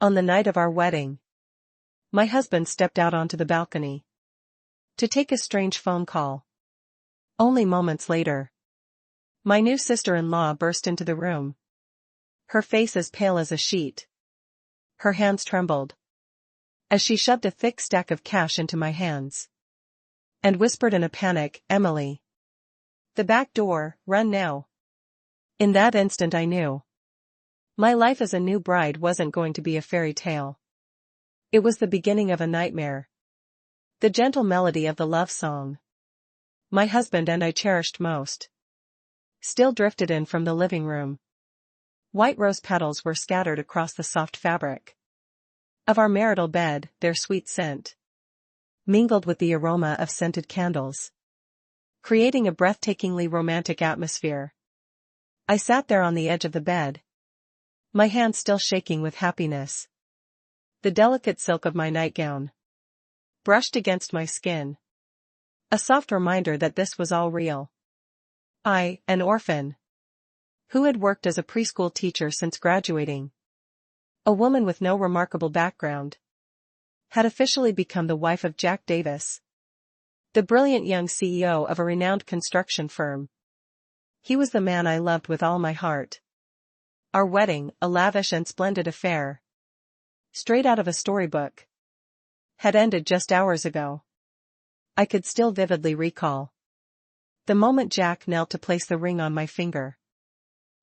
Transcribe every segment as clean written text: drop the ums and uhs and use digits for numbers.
On the night of our wedding, my husband stepped out onto the balcony to take a strange phone call. Only moments later, my new sister-in-law burst into the room. Her face as pale as a sheet. Her hands trembled as she shoved a thick stack of cash into my hands and whispered in a panic, "Emily, the back door, run now." In that instant I knew my life as a new bride wasn't going to be a fairy tale. It was the beginning of a nightmare. The gentle melody of the love song my husband and I cherished most still drifted in from the living room. White rose petals were scattered across the soft fabric of our marital bed, their sweet scent mingled with the aroma of scented candles, creating a breathtakingly romantic atmosphere. I sat there on the edge of the bed, my hands still shaking with happiness. The delicate silk of my nightgown brushed against my skin, a soft reminder that this was all real. I, an orphan, who had worked as a preschool teacher since graduating, a woman with no remarkable background, had officially become the wife of Jack Davis, the brilliant young CEO of a renowned construction firm. He was the man I loved with all my heart. Our wedding, a lavish and splendid affair, straight out of a storybook, had ended just hours ago. I could still vividly recall the moment Jack knelt to place the ring on my finger.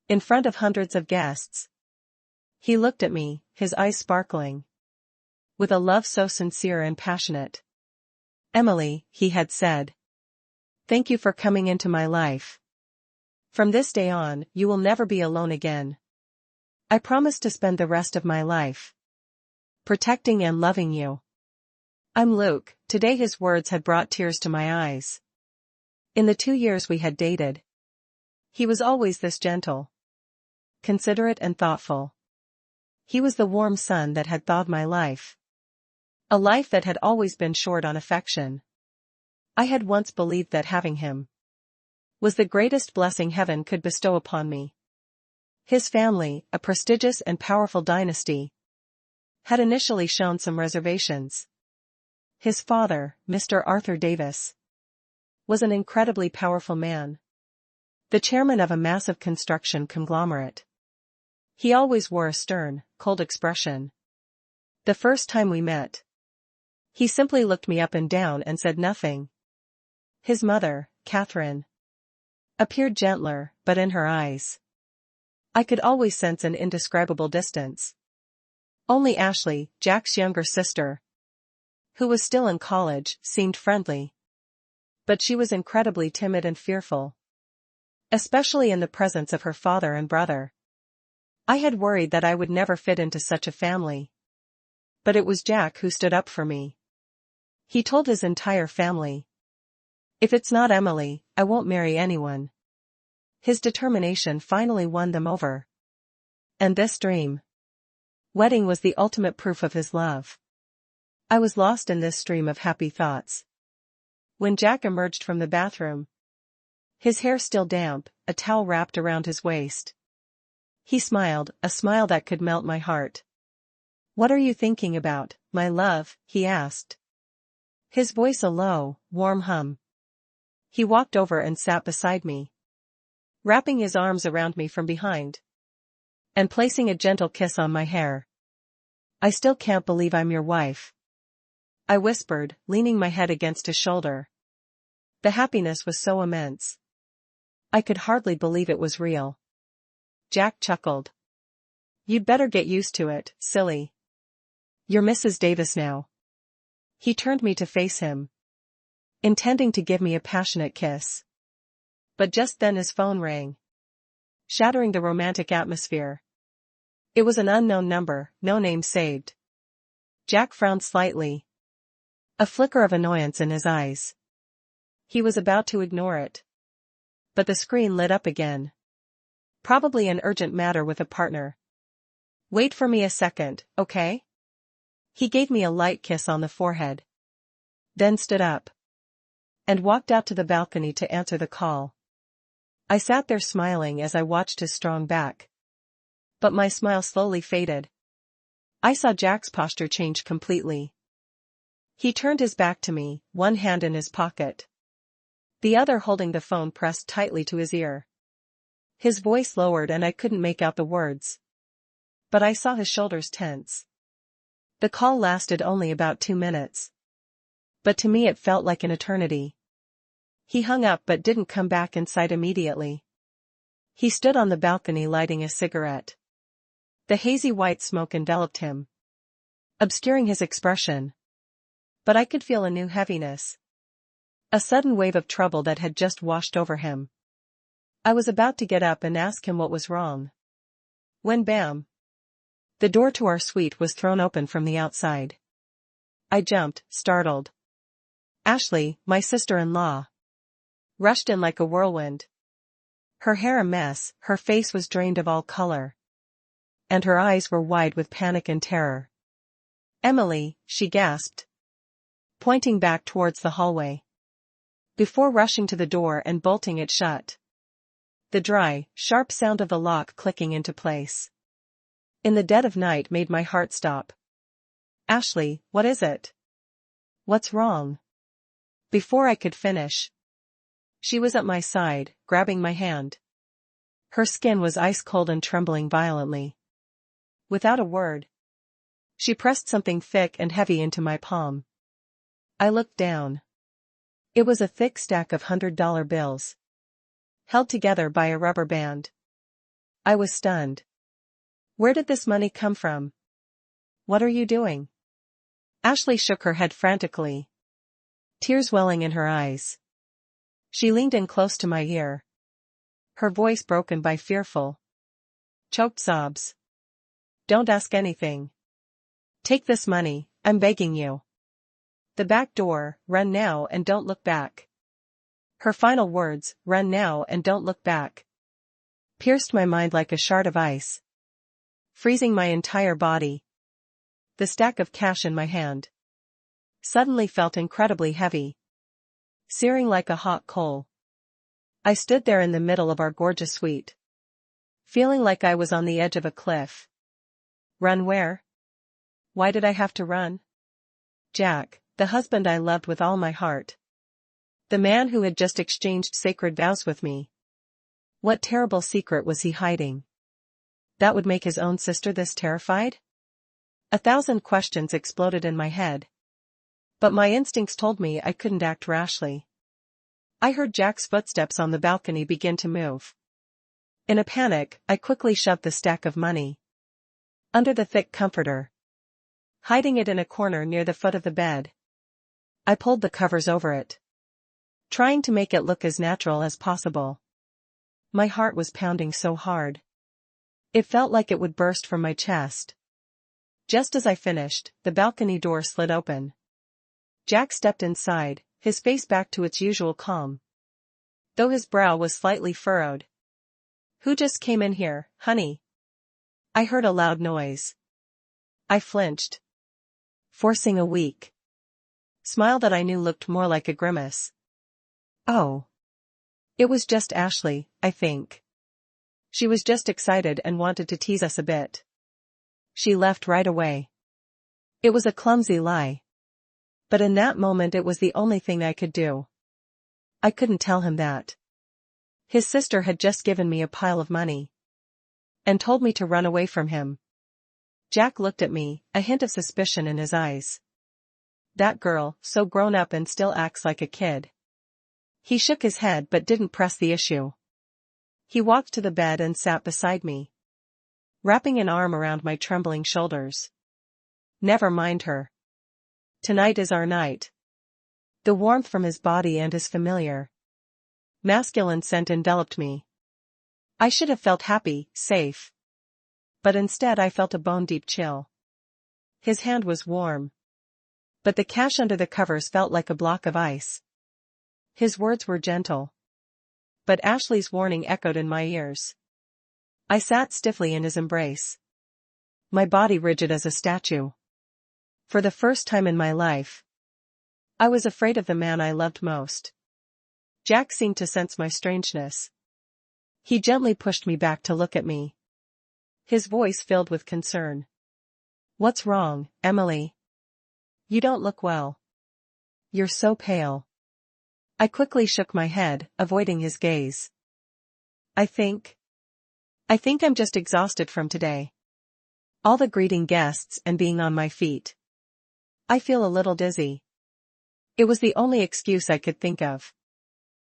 In front of hundreds of guests, he looked at me, his eyes sparkling with a love so sincere and passionate. "Emily," he had said, "thank you for coming into my life. From this day on, you will never be alone again. I promise to spend the rest of my life protecting and loving you." I'm Luke. Today his words had brought tears to my eyes. In the 2 years we had dated, he was always this gentle, considerate and thoughtful. He was the warm sun that had thawed my life. A life that had always been short on affection. I had once believed that having him was the greatest blessing heaven could bestow upon me. His family, a prestigious and powerful dynasty, had initially shown some reservations. His father, Mr. Arthur Davis, was an incredibly powerful man, the chairman of a massive construction conglomerate. He always wore a stern, cold expression. The first time we met, he simply looked me up and down and said nothing. His mother, Catherine, appeared gentler, but in her eyes, I could always sense an indescribable distance. Only Ashley, Jack's younger sister, who was still in college, seemed friendly. But she was incredibly timid and fearful, especially in the presence of her father and brother. I had worried that I would never fit into such a family. But it was Jack who stood up for me. He told his entire family, "If it's not Emily, I won't marry anyone." His determination finally won them over. And this wedding was the ultimate proof of his love. I was lost in this stream of happy thoughts when Jack emerged from the bathroom, his hair still damp, a towel wrapped around his waist. He smiled, a smile that could melt my heart. "What are you thinking about, my love?" he asked, his voice a low, warm hum. He walked over and sat beside me, wrapping his arms around me from behind and placing a gentle kiss on my hair. "I still can't believe I'm your wife," I whispered, leaning my head against his shoulder. The happiness was so immense, I could hardly believe it was real. Jack chuckled. "You'd better get used to it, silly. You're Mrs. Davis now." He turned me to face him, intending to give me a passionate kiss. But just then his phone rang, shattering the romantic atmosphere. It was an unknown number, no name saved. Jack frowned slightly, a flicker of annoyance in his eyes. He was about to ignore it, but the screen lit up again. Probably an urgent matter with a partner. "Wait for me a second, okay?" He gave me a light kiss on the forehead, then stood up and walked out to the balcony to answer the call. I sat there smiling as I watched his strong back. But my smile slowly faded. I saw Jack's posture change completely. He turned his back to me, one hand in his pocket, the other holding the phone pressed tightly to his ear. His voice lowered and I couldn't make out the words, but I saw his shoulders tense. The call lasted only about 2 minutes, but to me it felt like an eternity. He hung up but didn't come back inside immediately. He stood on the balcony lighting a cigarette. The hazy white smoke enveloped him, obscuring his expression. But I could feel a new heaviness, a sudden wave of trouble that had just washed over him. I was about to get up and ask him what was wrong, when bam! The door to our suite was thrown open from the outside. I jumped, startled. Ashley, my sister-in-law, rushed in like a whirlwind. Her hair a mess, her face was drained of all color, and her eyes were wide with panic and terror. "Emily," she gasped, pointing back towards the hallway, before rushing to the door and bolting it shut. The dry, sharp sound of the lock clicking into place in the dead of night made my heart stop. "Ashley, what is it? What's wrong?" Before I could finish, she was at my side, grabbing my hand. Her skin was ice cold and trembling violently. Without a word, she pressed something thick and heavy into my palm. I looked down. It was a thick stack of $100 bills, held together by a rubber band. I was stunned. "Where did this money come from? What are you doing?" Ashley shook her head frantically, tears welling in her eyes. She leaned in close to my ear, her voice broken by fearful, choked sobs. "Don't ask anything. Take this money, I'm begging you. The back door, run now and don't look back." Her final words, "Run now and don't look back," pierced my mind like a shard of ice, freezing my entire body. The stack of cash in my hand suddenly felt incredibly heavy, searing like a hot coal. I stood there in the middle of our gorgeous suite, feeling like I was on the edge of a cliff. Run where? Why did I have to run? Jack, the husband I loved with all my heart, the man who had just exchanged sacred vows with me. What terrible secret was he hiding that would make his own sister this terrified? 1,000 questions exploded in my head, but my instincts told me I couldn't act rashly. I heard Jack's footsteps on the balcony begin to move. In a panic, I quickly shoved the stack of money under the thick comforter, hiding it in a corner near the foot of the bed. I pulled the covers over it, trying to make it look as natural as possible. My heart was pounding so hard, it felt like it would burst from my chest. Just as I finished, the balcony door slid open. Jack stepped inside, his face back to its usual calm, though his brow was slightly furrowed. "Who just came in here, honey?" I heard a loud noise. I flinched, forcing a weak smile that I knew looked more like a grimace. Oh. It was just Ashley, I think. She was just excited and wanted to tease us a bit. She left right away. It was a clumsy lie, but in that moment it was the only thing I could do. I couldn't tell him that his sister had just given me a pile of money and told me to run away from him. Jack looked at me, a hint of suspicion in his eyes. That girl, so grown up and still acts like a kid. He shook his head but didn't press the issue. He walked to the bed and sat beside me, wrapping an arm around my trembling shoulders. "Never mind her. Tonight is our night." The warmth from his body and his familiar, masculine scent enveloped me. I should have felt happy, safe. But instead I felt a bone-deep chill. His hand was warm, but the cash under the covers felt like a block of ice. His words were gentle, but Ashley's warning echoed in my ears. I sat stiffly in his embrace, my body rigid as a statue. For the first time in my life, I was afraid of the man I loved most. Jack seemed to sense my strangeness. He gently pushed me back to look at me, his voice filled with concern. What's wrong, Emily? You don't look well. You're so pale. I quickly shook my head, avoiding his gaze. I think I'm just exhausted from today. All the greeting guests and being on my feet. I feel a little dizzy. It was the only excuse I could think of.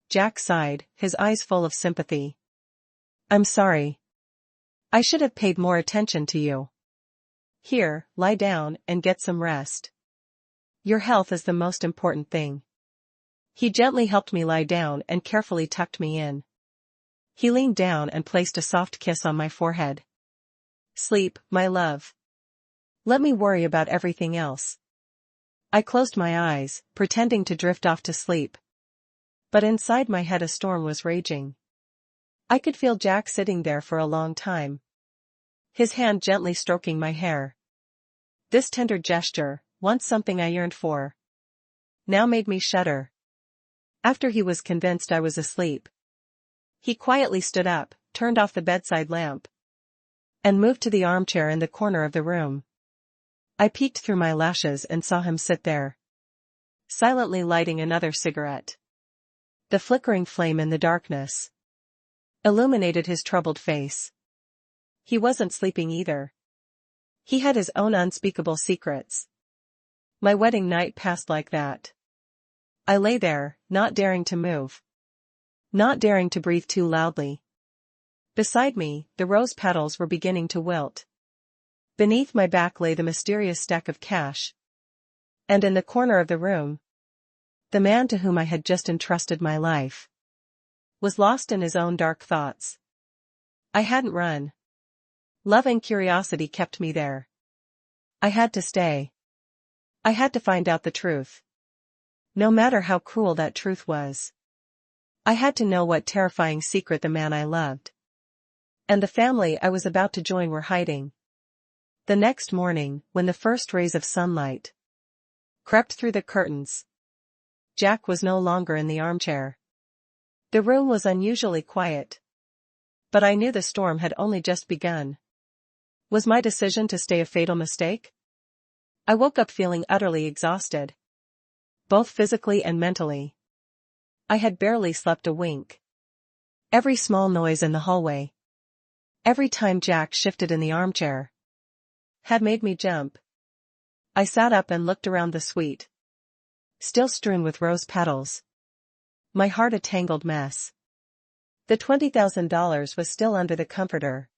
Jack sighed, his eyes full of sympathy. I'm sorry. I should have paid more attention to you. Here, lie down and get some rest. Your health is the most important thing. He gently helped me lie down and carefully tucked me in. He leaned down and placed a soft kiss on my forehead. Sleep, my love. Let me worry about everything else. I closed my eyes, pretending to drift off to sleep. But inside my head a storm was raging. I could feel Jack sitting there for a long time. His hand gently stroking my hair. This tender gesture, once something I yearned for, now made me shudder. After he was convinced I was asleep, he quietly stood up, turned off the bedside lamp, and moved to the armchair in the corner of the room. I peeked through my lashes and saw him sit there, silently lighting another cigarette. The flickering flame in the darkness illuminated his troubled face. He wasn't sleeping either. He had his own unspeakable secrets. My wedding night passed like that. I lay there, not daring to move. Not daring to breathe too loudly. Beside me, the rose petals were beginning to wilt. Beneath my back lay the mysterious stack of cash. And in the corner of the room, the man to whom I had just entrusted my life was lost in his own dark thoughts. I hadn't run. Love and curiosity kept me there. I had to stay. I had to find out the truth. No matter how cruel that truth was. I had to know what terrifying secret the man I loved and the family I was about to join were hiding. The next morning, when the first rays of sunlight crept through the curtains, Jack was no longer in the armchair. The room was unusually quiet. But I knew the storm had only just begun. Was my decision to stay a fatal mistake? I woke up feeling utterly exhausted, both physically and mentally. I had barely slept a wink. Every small noise in the hallway, every time Jack shifted in the armchair, had made me jump. I sat up and looked around the suite, still strewn with rose petals. My heart a tangled mess. The $20,000 was still under the comforter,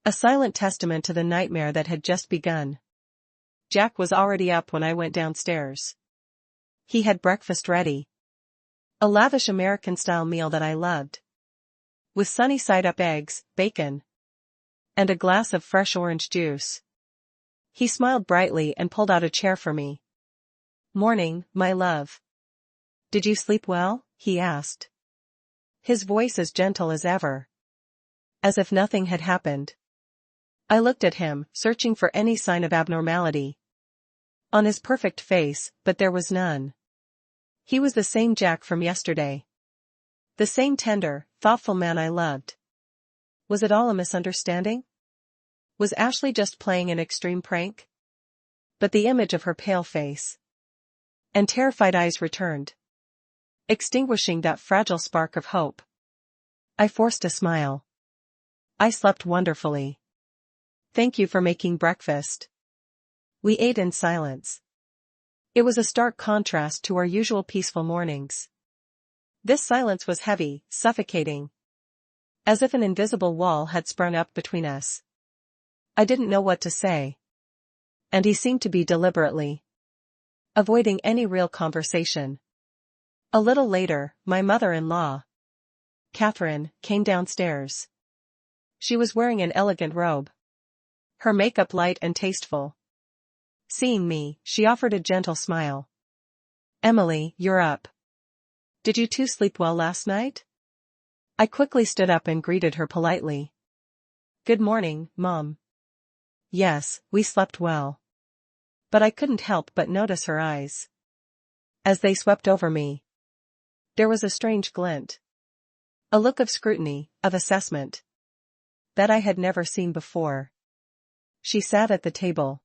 a silent testament to the nightmare that had just begun. Jack was already up when I went downstairs. He had breakfast ready. A lavish American-style meal that I loved, with sunny side-up eggs, bacon, and a glass of fresh orange juice. He smiled brightly and pulled out a chair for me. "Morning, my love. Did you sleep well?" he asked. His voice as gentle as ever, as if nothing had happened. I looked at him, searching for any sign of abnormality on his perfect face, but there was none. He was the same Jack from yesterday. The same tender, thoughtful man I loved. Was it all a misunderstanding? Was Ashley just playing an extreme prank? But the image of her pale face and terrified eyes returned, extinguishing that fragile spark of hope. I forced a smile. I slept wonderfully. Thank you for making breakfast. We ate in silence. It was a stark contrast to our usual peaceful mornings. This silence was heavy, suffocating, as if an invisible wall had sprung up between us. I didn't know what to say, and he seemed to be deliberately avoiding any real conversation. A little later, my mother-in-law, Catherine, came downstairs. She was wearing an elegant robe, her makeup light and tasteful. Seeing me, she offered a gentle smile. "Emily, you're up. Did you two sleep well last night?" I quickly stood up and greeted her politely. "Good morning, Mom." Yes, we slept well. But I couldn't help but notice her eyes. As they swept over me, there was a strange glint. A look of scrutiny, of assessment, that I had never seen before. She sat at the table,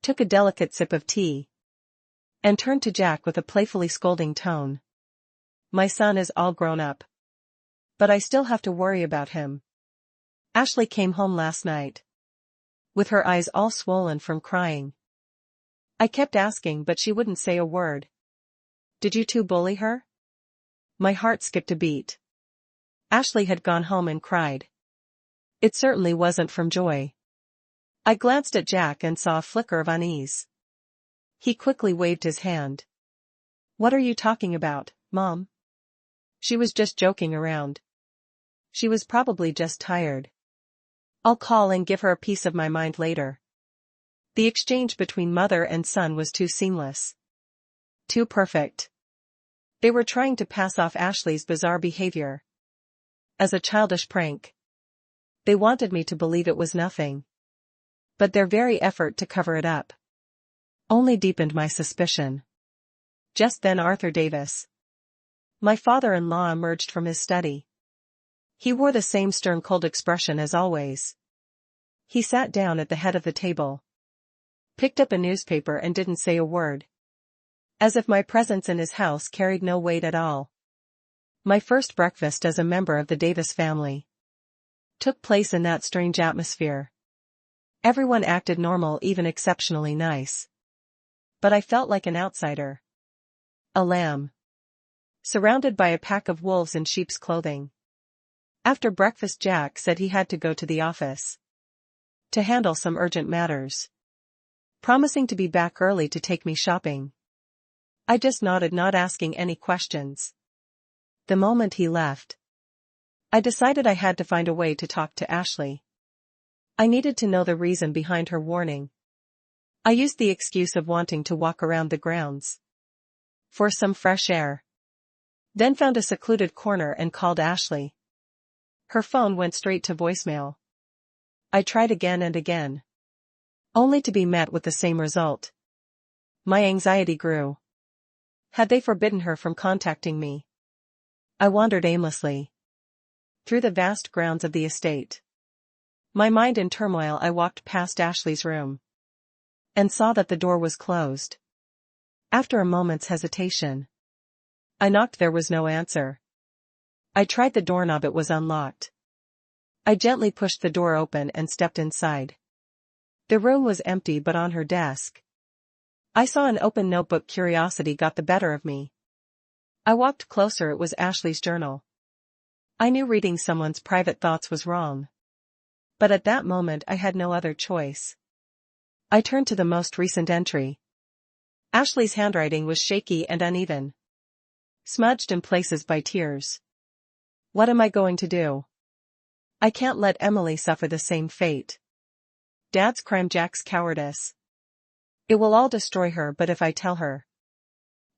took a delicate sip of tea, and turned to Jack with a playfully scolding tone. My son is all grown up. But I still have to worry about him. Ashley came home last night, with her eyes all swollen from crying. I kept asking but she wouldn't say a word. Did you two bully her? My heart skipped a beat. Ashley had gone home and cried. It certainly wasn't from joy. I glanced at Jack and saw a flicker of unease. He quickly waved his hand. What are you talking about, Mom? She was just joking around. She was probably just tired. I'll call and give her a piece of my mind later. The exchange between mother and son was too seamless. Too perfect. They were trying to pass off Ashley's bizarre behavior as a childish prank. They wanted me to believe it was nothing. But their very effort to cover it up only deepened my suspicion. Just then Arthur Davis, my father-in-law, emerged from his study. He wore the same stern cold expression as always. He sat down at the head of the table, picked up a newspaper and didn't say a word. As if my presence in his house carried no weight at all. My first breakfast as a member of the Davis family took place in that strange atmosphere. Everyone acted normal, even exceptionally nice. But I felt like an outsider. A lamb. Surrounded by a pack of wolves in sheep's clothing. After breakfast Jack said he had to go to the office to handle some urgent matters, promising to be back early to take me shopping. I just nodded, not asking any questions. The moment he left, I decided I had to find a way to talk to Ashley. I needed to know the reason behind her warning. I used the excuse of wanting to walk around the grounds for some fresh air. Then found a secluded corner and called Ashley. Her phone went straight to voicemail. I tried again and again, only to be met with the same result. My anxiety grew. Had they forbidden her from contacting me? I wandered aimlessly through the vast grounds of the estate. My mind in turmoil, I walked past Ashley's room and saw that the door was closed. After a moment's hesitation, I knocked. There was no answer. I tried the doorknob. It was unlocked. I gently pushed the door open and stepped inside. The room was empty, but on her desk I saw an open notebook. Curiosity got the better of me. I walked closer. It was Ashley's journal. I knew reading someone's private thoughts was wrong. But at that moment I had no other choice. I turned to the most recent entry. Ashley's handwriting was shaky and uneven, smudged in places by tears. What am I going to do? I can't let Emily suffer the same fate. Dad's crime, Jack's cowardice. It will all destroy her, but if I tell her,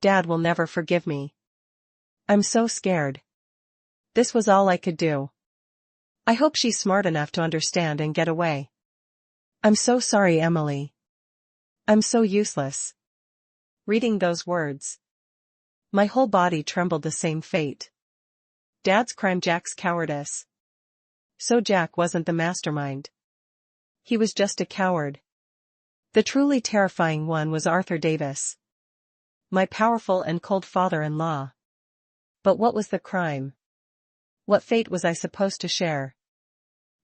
Dad will never forgive me. I'm so scared. This was all I could do. I hope she's smart enough to understand and get away. I'm so sorry, Emily. I'm so useless. Reading those words, my whole body trembled. The same fate. Dad's crime, Jack's cowardice. So Jack wasn't the mastermind. He was just a coward. The truly terrifying one was Arthur Davis, my powerful and cold father-in-law. But what was the crime? What fate was I supposed to share?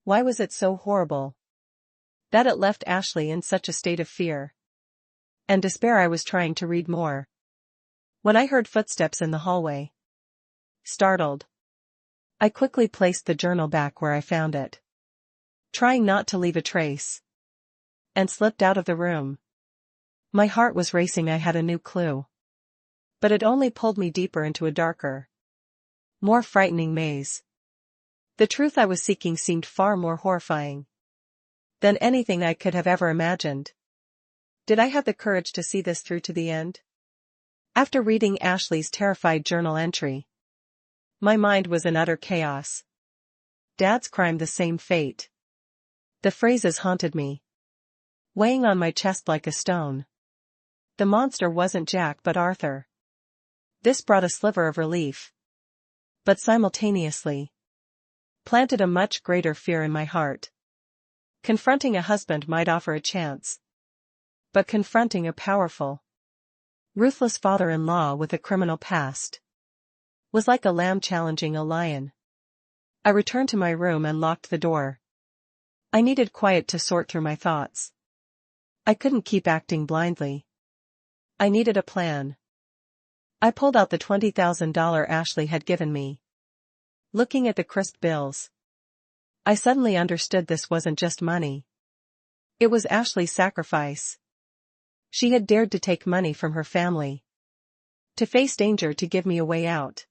Why was it so horrible that it left Ashley in such a state of fear and despair? I was trying to read more when I heard footsteps in the hallway. Startled, I quickly placed the journal back where I found it, trying not to leave a trace, and slipped out of the room. My heart was racing. I had a new clue, but it only pulled me deeper into a darker, more frightening maze. The truth I was seeking seemed far more horrifying than anything I could have ever imagined. Did I have the courage to see this through to the end? After reading Ashley's terrified journal entry, my mind was in utter chaos. Dad's crime, the same fate. The phrases haunted me, weighing on my chest like a stone. The monster wasn't Jack but Arthur. This brought a sliver of relief, but simultaneously planted a much greater fear in my heart. Confronting a husband might offer a chance, But confronting a powerful, ruthless father-in-law with a criminal past was like a lamb challenging a lion. I returned to my room and locked the door. I needed quiet to sort through my thoughts. I couldn't keep acting blindly. I needed a plan. I pulled out the $20,000 Ashley had given me. Looking at the crisp bills, I suddenly understood this wasn't just money. It was Ashley's sacrifice. She had dared to take money from her family, to face danger to give me a way out.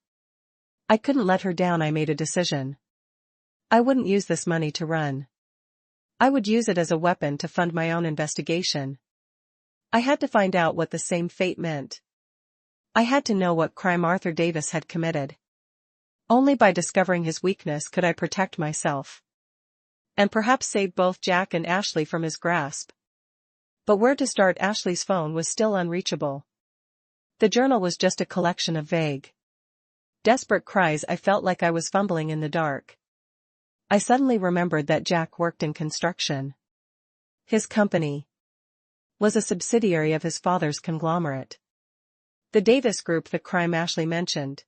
I couldn't let her down. I made a decision. I wouldn't use this money to run. I would use it as a weapon to fund my own investigation. I had to find out what the same fate meant. I had to know what crime Arthur Davis had committed. Only by discovering his weakness could I protect myself. And perhaps save both Jack and Ashley from his grasp. But where to start? Ashley's phone was still unreachable. The journal was just a collection of vague, desperate cries. I felt like I was fumbling in the dark. I suddenly remembered that Jack worked in construction. His company was a subsidiary of his father's conglomerate. The Davis Group, the crime Ashley mentioned,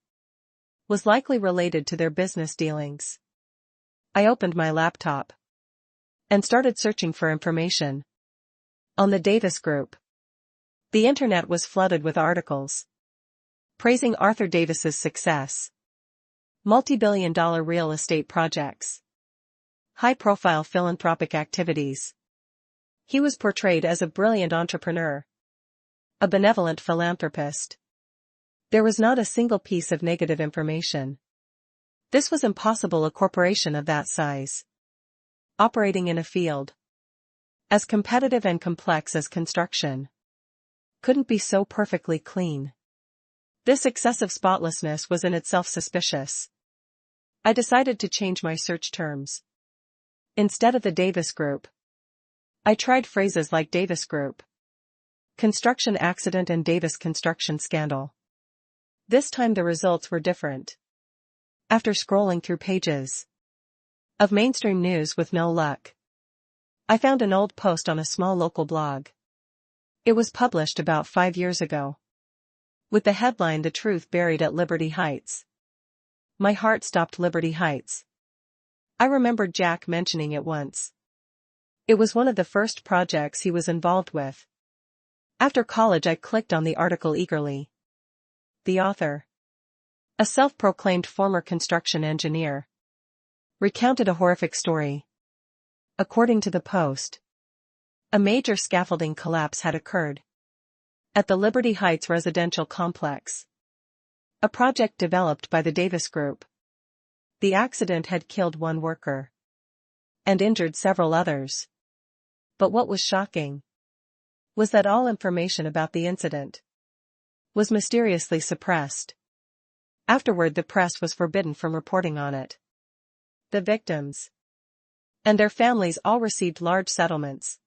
was likely related to their business dealings. I opened my laptop and started searching for information on the Davis Group. The internet was flooded with articles praising Arthur Davis's success, multi-billion-dollar real estate projects, high-profile philanthropic activities. He was portrayed as a brilliant entrepreneur, a benevolent philanthropist. There was not a single piece of negative information. This was impossible. A corporation of that size, operating in a field as competitive and complex as construction, couldn't be so perfectly clean. This excessive spotlessness was in itself suspicious. I decided to change my search terms. Instead of the Davis Group, I tried phrases like Davis Group, construction accident, and Davis construction scandal. This time the results were different. After scrolling through pages of mainstream news with no luck, I found an old post on a small local blog. It was published about 5 years ago, with the headline, "The Truth Buried at Liberty Heights." My heart stopped. Liberty Heights. I remembered Jack mentioning it once. It was one of the first projects he was involved with. After college, I clicked on the article eagerly. The author, a self-proclaimed former construction engineer, recounted a horrific story. According to the post, a major scaffolding collapse had occurred at the Liberty Heights residential complex, a project developed by the Davis Group. The accident had killed one worker and injured several others. But what was shocking was that all information about the incident was mysteriously suppressed. Afterward, the press was forbidden from reporting on it. The victims and their families all received large settlements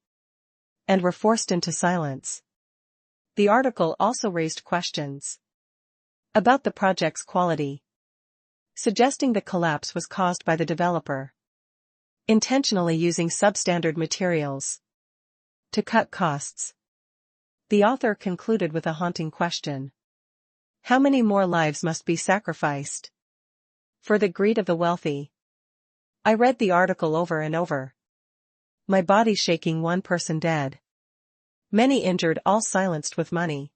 and were forced into silence. The article also raised questions about the project's quality, suggesting the collapse was caused by the developer intentionally using substandard materials to cut costs. The author concluded with a haunting question: how many more lives must be sacrificed for the greed of the wealthy? I read the article over and over, my body shaking. One person dead, many injured, all silenced with money.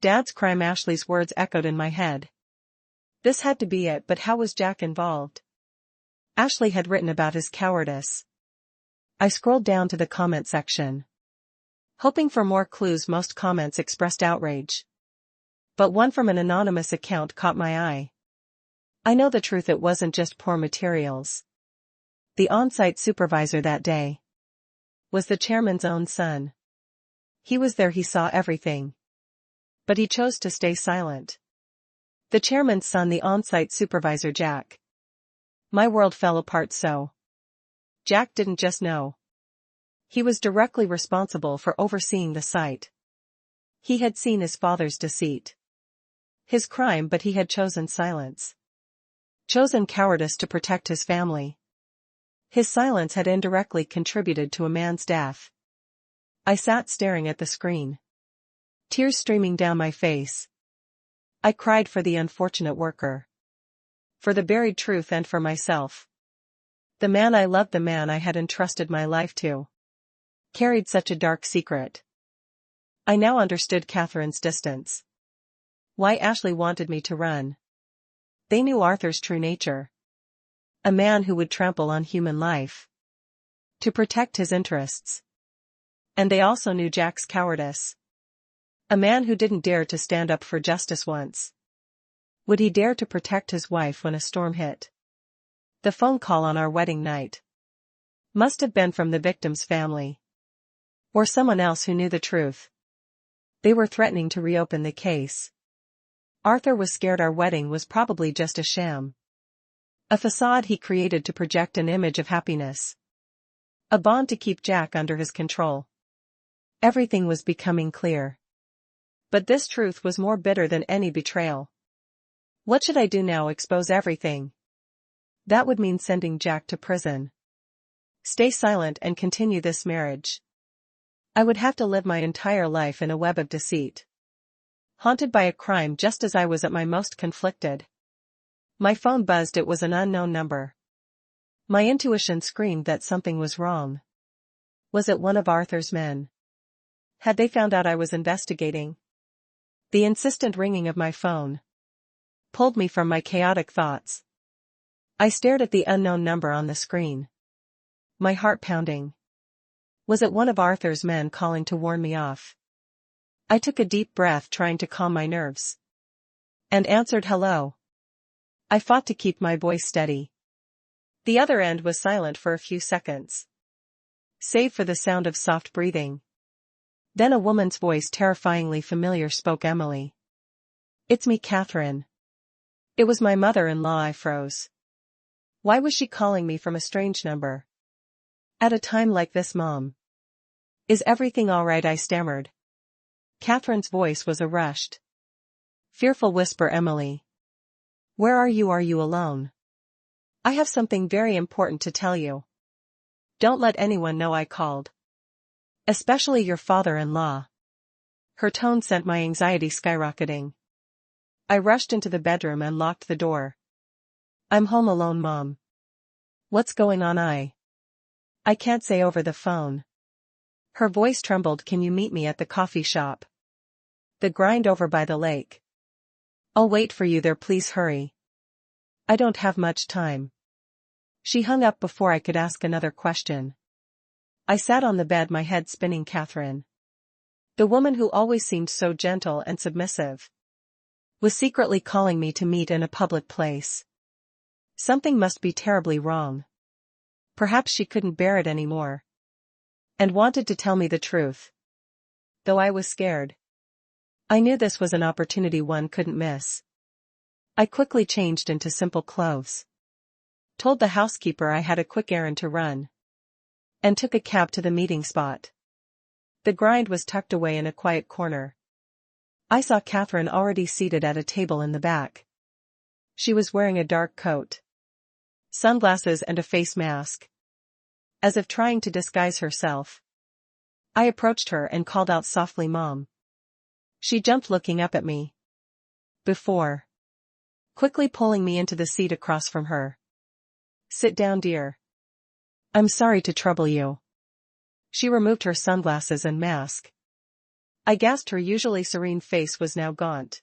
Dad's crime. Ashley's words echoed in my head. This had to be it, but how was Jack involved? Ashley had written about his cowardice. I scrolled down to the comment section, hoping for more clues. Most comments expressed outrage, but one from an anonymous account caught my eye. I know the truth, it wasn't just poor materials. The on-site supervisor that day was the chairman's own son. He was there, he saw everything, but he chose to stay silent. The chairman's son, the on-site supervisor, Jack. My world fell apart. So Jack didn't just know. He was directly responsible for overseeing the site. He had seen his father's deceit, his crime, but he had chosen silence. Chosen cowardice to protect his family. His silence had indirectly contributed to a man's death. I sat staring at the screen, tears streaming down my face. I cried for the unfortunate worker, for the buried truth, and for myself. The man I loved, the man I had entrusted my life to, carried such a dark secret. I now understood Catherine's distance. Why Ashley wanted me to run. They knew Arthur's true nature. A man who would trample on human life to protect his interests. And they also knew Jack's cowardice. A man who didn't dare to stand up for justice once. Would he dare to protect his wife when a storm hit? The phone call on our wedding night must have been from the victim's family. Or someone else who knew the truth. They were threatening to reopen the case. Arthur was scared our wedding was probably just a sham. A facade he created to project an image of happiness. A bond to keep Jack under his control. Everything was becoming clear. But this truth was more bitter than any betrayal. What should I do now? Expose everything? That would mean sending Jack to prison. Stay silent and continue this marriage. I would have to live my entire life in a web of deceit. Haunted by a crime just as I was at my most conflicted. My phone buzzed. It was an unknown number. My intuition screamed that something was wrong. Was it one of Arthur's men? Had they found out I was investigating? The insistent ringing of my phone pulled me from my chaotic thoughts. I stared at the unknown number on the screen. My heart pounding. Was it one of Arthur's men calling to warn me off? I took a deep breath, trying to calm my nerves. And answered hello. I fought to keep my voice steady. The other end was silent for a few seconds, save for the sound of soft breathing. Then a woman's voice, terrifyingly familiar, spoke. Emily. It's me, Catherine. It was my mother-in-law. I froze. Why was she calling me from a strange number? At a time like this, Mom. Is everything all right? I stammered. Catherine's voice was a rushed, fearful whisper. Emily. Where are you? Are you alone? I have something very important to tell you. Don't let anyone know I called. Especially your father-in-law. Her tone sent my anxiety skyrocketing. I rushed into the bedroom and locked the door. I'm home alone, Mom. What's going on? I can't say over the phone. Her voice trembled. Can you meet me at the coffee shop? The grind over by the lake. I'll wait for you there. Please hurry. I don't have much time. She hung up before I could ask another question. I sat on the bed, my head spinning. Catherine, the woman who always seemed so gentle and submissive, was secretly calling me to meet in a public place. Something must be terribly wrong. Perhaps she couldn't bear it anymore, and wanted to tell me the truth. Though I was scared. I knew this was an opportunity one couldn't miss. I quickly changed into simple clothes. Told the housekeeper I had a quick errand to run. And took a cab to the meeting spot. The grind was tucked away in a quiet corner. I saw Catherine already seated at a table in the back. She was wearing a dark coat, sunglasses and a face mask, as if trying to disguise herself. I approached her and called out softly, Mom. She jumped, looking up at me. Before quickly pulling me into the seat across from her. Sit down, dear. I'm sorry to trouble you. She removed her sunglasses and mask. I gasped. Her usually serene face was now gaunt.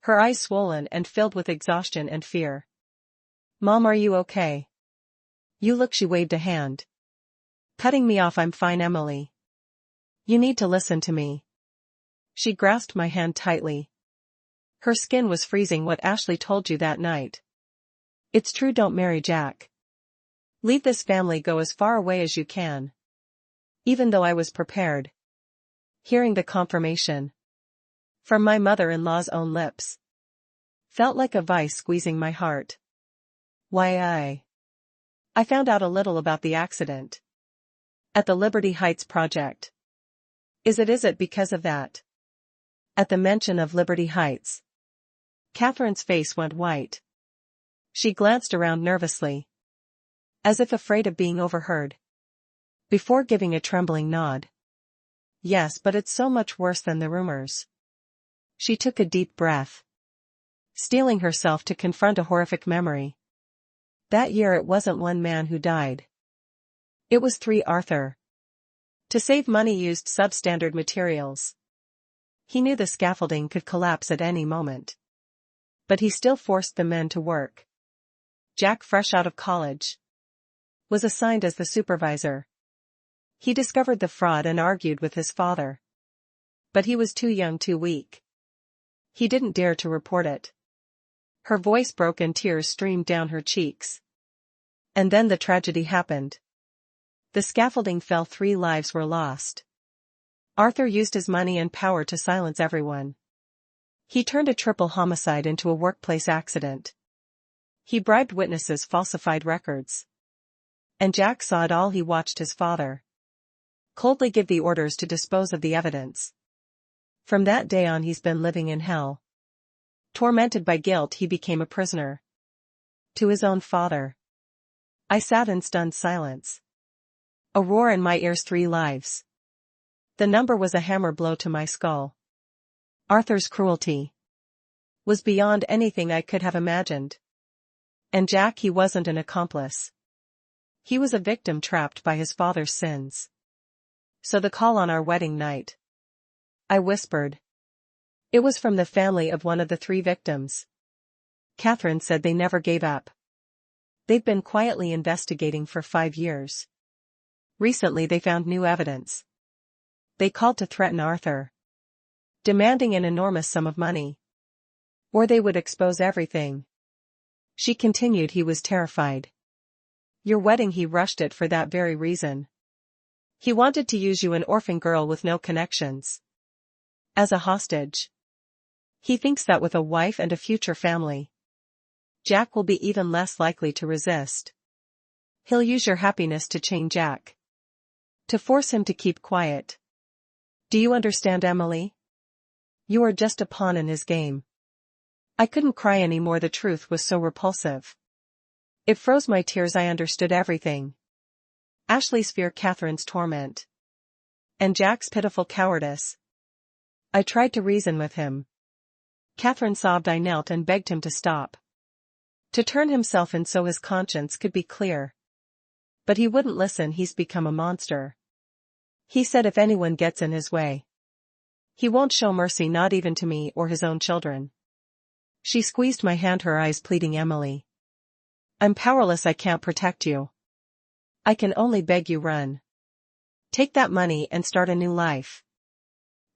Her eyes swollen and filled with exhaustion and fear. Mom, are you okay? You look. She waved a hand, cutting me off. I'm fine, Emily. You need to listen to me. She grasped my hand tightly. Her skin was freezing. What Ashley told you that night. It's true. Don't marry Jack. Leave this family. Go as far away as you can. Even though I was prepared. Hearing the confirmation from my mother-in-law's own lips felt like a vice squeezing my heart. Why, I found out a little about the accident at the Liberty Heights project. Is it because of that? At the mention of Liberty Heights, Catherine's face went white. She glanced around nervously, as if afraid of being overheard, before giving a trembling nod. Yes, but it's so much worse than the rumors. She took a deep breath, steeling herself to confront a horrific memory. That year it wasn't one man who died. It was three. Arthur, to save money, used substandard materials. He knew the scaffolding could collapse at any moment. But he still forced the men to work. Jack, fresh out of college, was assigned as the supervisor. He discovered the fraud and argued with his father. But he was too young, too weak. He didn't dare to report it. Her voice broke and tears streamed down her cheeks. And then the tragedy happened. The scaffolding fell, 3 lives were lost. Arthur used his money and power to silence everyone. He turned a triple homicide into a workplace accident. He bribed witnesses, falsified records. And Jack saw it all. He watched his father coldly give the orders to dispose of the evidence. From that day on, he's been living in hell. Tormented by guilt, he became a prisoner. To his own father. I sat in stunned silence. A roar in my ears. 3 lives. The number was a hammer blow to my skull. Arthur's cruelty was beyond anything I could have imagined. And Jack, he wasn't an accomplice. He was a victim trapped by his father's sins. So the call on our wedding night, I whispered. It was from the family of one of the 3 victims. Catherine said they never gave up. They've been quietly investigating for 5 years. Recently they found new evidence. They called to threaten Arthur, demanding an enormous sum of money, or they would expose everything. She continued. He was terrified. Your wedding, he rushed it for that very reason. He wanted to use you, an orphan girl with no connections, as a hostage. He thinks that with a wife and a future family, Jack will be even less likely to resist. He'll use your happiness to chain Jack, to force him to keep quiet. Do you understand, Emily? You are just a pawn in his game. I couldn't cry anymore. The truth was so repulsive. It froze my tears. I understood everything. Ashley's fear, Catherine's torment, and Jack's pitiful cowardice. I tried to reason with him. Catherine sobbed. I knelt and begged him to stop, to turn himself in so his conscience could be clear. But he wouldn't listen. He's become a monster. He said if anyone gets in his way, he won't show mercy, not even to me or his own children. She squeezed my hand, her eyes pleading. Emily, I'm powerless. I can't protect you. I can only beg you, run. Take that money and start a new life.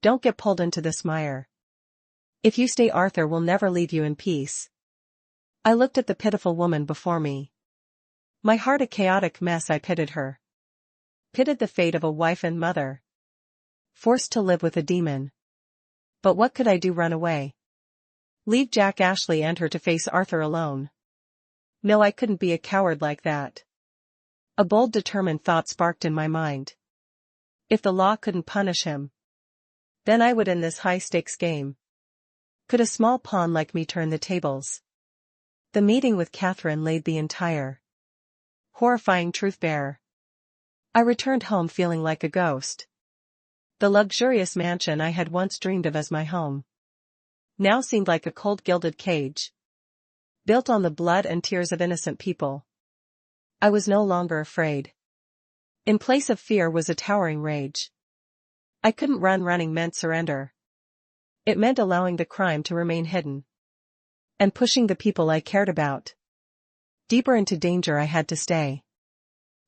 Don't get pulled into this mire. If you stay, Arthur will never leave you in peace. I looked at the pitiful woman before me. My heart a chaotic mess. I pitied her. Pitied the fate of a wife and mother, forced to live with a demon. But what could I do? Run away? Leave Jack, Ashley and her to face Arthur alone? No, I couldn't be a coward like that. A bold, determined thought sparked in my mind. If the law couldn't punish him, then I would in this high-stakes game. Could a small pawn like me turn the tables? The meeting with Catherine laid the entire, horrifying truth bare. I returned home feeling like a ghost. The luxurious mansion I had once dreamed of as my home now seemed like a cold, gilded cage, built on the blood and tears of innocent people. I was no longer afraid. In place of fear was a towering rage. I couldn't run. Running meant surrender. It meant allowing the crime to remain hidden, and pushing the people I cared about deeper into danger. I had to stay.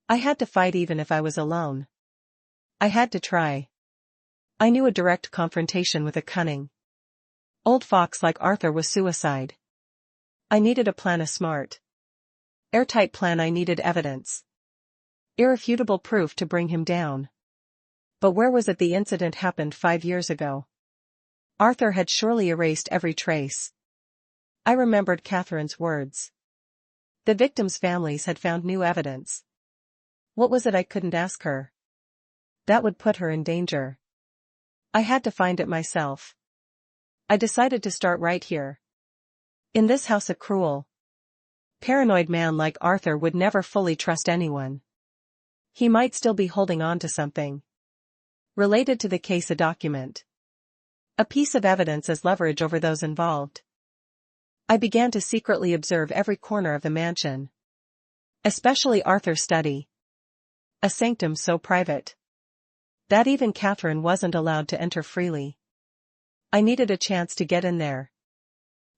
I had to fight even if I was alone. I had to try. I knew a direct confrontation with a cunning old fox like Arthur was suicide. I needed a plan, a smart, airtight plan. I needed evidence, irrefutable proof to bring him down. But where was it? The incident happened 5 years ago. Arthur had surely erased every trace. I remembered Catherine's words. The victims' families had found new evidence. What was it I couldn't ask her? That would put her in danger. I had to find it myself. I decided to start right here. In this house, a cruel, paranoid man like Arthur would never fully trust anyone. He might still be holding on to something. Related to the case, a document. A piece of evidence as leverage over those involved. I began to secretly observe every corner of the mansion. Especially Arthur's study. A sanctum so private that even Catherine wasn't allowed to enter freely. I needed a chance to get in there.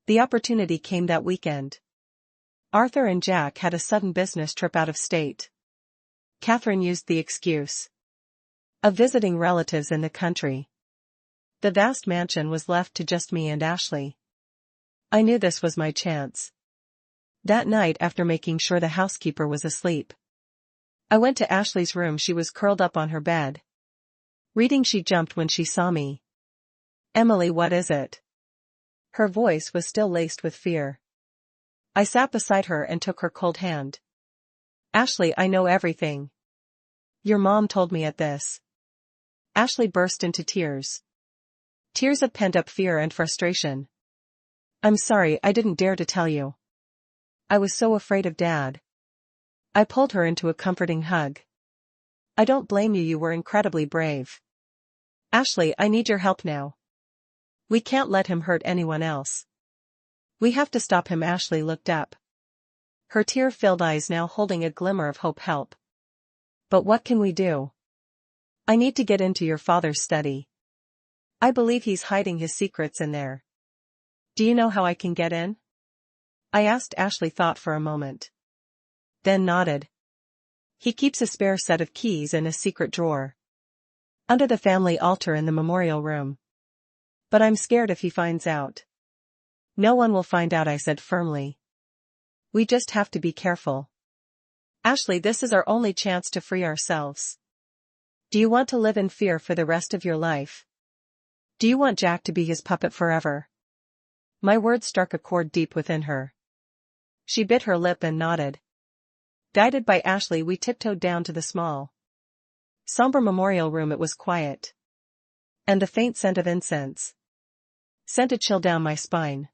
The opportunity came that weekend. Arthur and Jack had a sudden business trip out of state. Catherine used the excuse of visiting relatives in the country. The vast mansion was left to just me and Ashley. I knew this was my chance. That night, after making sure the housekeeper was asleep, I went to Ashley's room. She was curled up on her bed, reading. She jumped when she saw me. "Emily, what is it?" Her voice was still laced with fear. I sat beside her and took her cold hand. "Ashley, I know everything. Your mom told me at this." Ashley burst into tears. Tears of pent-up fear and frustration. "I'm sorry, I didn't dare to tell you. I was so afraid of Dad." I pulled her into a comforting hug. "I don't blame you. You were incredibly brave. Ashley, I need your help now. We can't let him hurt anyone else. We have to stop him." Ashley looked up, her tear-filled eyes now holding a glimmer of hope. "Help. But what can we do?" "I need to get into your father's study. I believe he's hiding his secrets in there." "Do you know how I can get in?" I asked. Ashley thought for a moment, then nodded. "He keeps a spare set of keys in a secret drawer under the family altar in the memorial room. But I'm scared if he finds out." "No one will find out," I said firmly. "We just have to be careful. Ashley, this is our only chance to free ourselves. Do you want to live in fear for the rest of your life? Do you want Jack to be his puppet forever?" My words struck a chord deep within her. She bit her lip and nodded. Guided by Ashley, we tiptoed down to the small, somber memorial room. It was quiet, and the faint scent of incense sent a chill down my spine.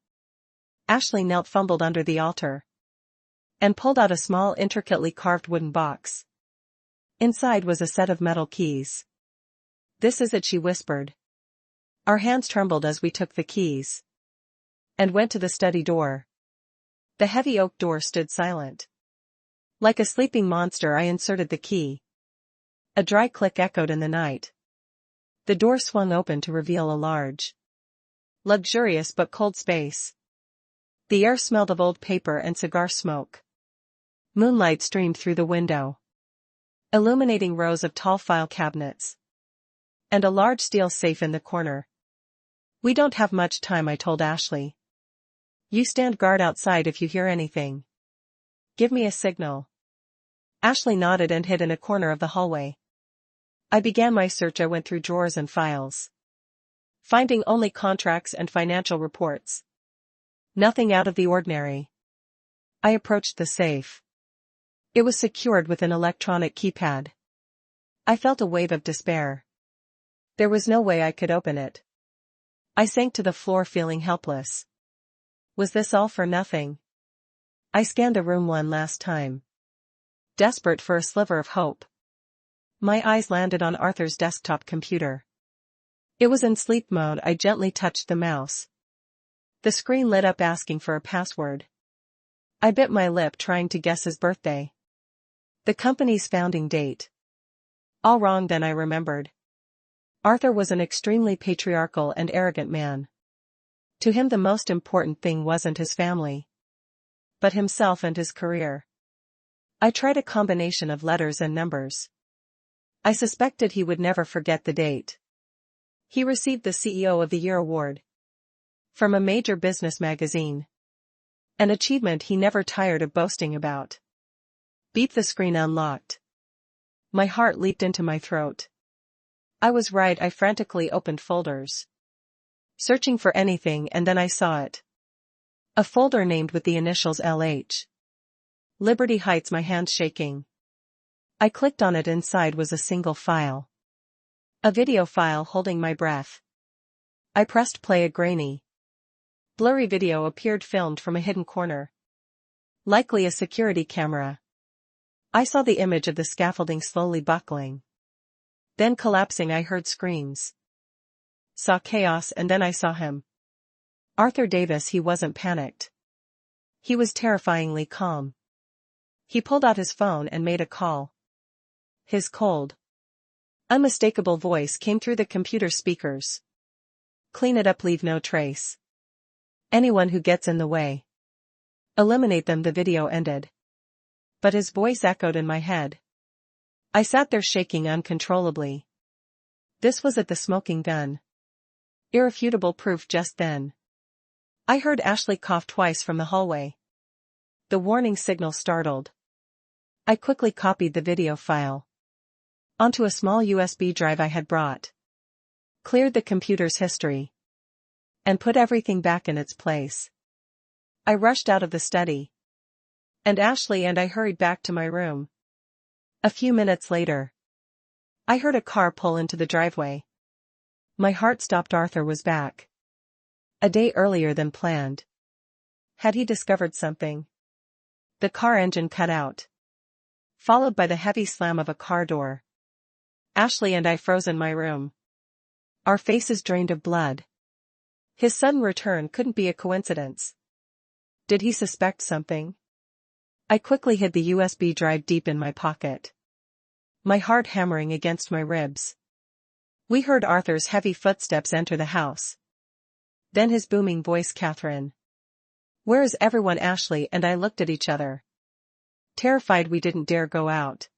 Ashley knelt, fumbled under the altar, and pulled out a small, intricately carved wooden box. Inside was a set of metal keys. "This is it," she whispered. Our hands trembled as we took the keys and went to the study door. The heavy oak door stood silent. Like a sleeping monster, I inserted the key. A dry click echoed in the night. The door swung open to reveal a large, luxurious but cold space. The air smelled of old paper and cigar smoke. Moonlight streamed through the window, illuminating rows of tall file cabinets and a large steel safe in the corner. "We don't have much time," I told Ashley. "You stand guard outside. If you hear anything, give me a signal." Ashley nodded and hid in a corner of the hallway. I began my search. I went through drawers and files, finding only contracts and financial reports. Nothing out of the ordinary. I approached the safe. It was secured with an electronic keypad. I felt a wave of despair. There was no way I could open it. I sank to the floor, feeling helpless. Was this all for nothing? I scanned the room one last time, desperate for a sliver of hope. My eyes landed on Arthur's desktop computer. It was in sleep mode. I gently touched the mouse. The screen lit up, asking for a password. I bit my lip, trying to guess his birthday. The company's founding date. All wrong. Then I remembered. Arthur was an extremely patriarchal and arrogant man. To him, the most important thing wasn't his family, but himself and his career. I tried a combination of letters and numbers. I suspected he would never forget the date. He received the CEO of the Year award from a major business magazine, an achievement he never tired of boasting about. Beep. The screen unlocked. My heart leaped into my throat. I was right. I frantically opened folders, searching for anything, and then I saw it. A folder named with the initials LH. Liberty Heights. My hands shaking. I clicked on it. Inside was a single file. A video file. Holding my breath, I pressed play. A grainy, blurry video appeared, filmed from a hidden corner. Likely a security camera. I saw the image of the scaffolding slowly buckling, Then collapsing, I heard screams. Saw chaos, and then I saw him. Arthur Davis. He wasn't panicked. He was terrifyingly calm. He pulled out his phone and made a call. His cold, unmistakable voice came through the computer speakers. Clean it up, leave no trace. Anyone who gets in the way, eliminate them. The video ended. But his voice echoed in my head. I sat there shaking uncontrollably. This was it, the smoking gun. Irrefutable proof just then. I heard Ashley cough twice from the hallway. The warning signal startled. I quickly copied the video file onto a small USB drive I had brought, cleared the computer's history, and put everything back in its place. I rushed out of the study, and Ashley and I hurried back to my room. A few minutes later, I heard a car pull into the driveway. My heart stopped. Arthur was back. A day earlier than planned. Had he discovered something? The car engine cut out, followed by the heavy slam of a car door. Ashley and I froze in my room, our faces drained of blood. His sudden return couldn't be a coincidence. Did he suspect something? I quickly hid the USB drive deep in my pocket, my heart hammering against my ribs. We heard Arthur's heavy footsteps enter the house. Then his booming voice, "Catherine, where is everyone?" Ashley and I looked at each other, terrified. We didn't dare go out.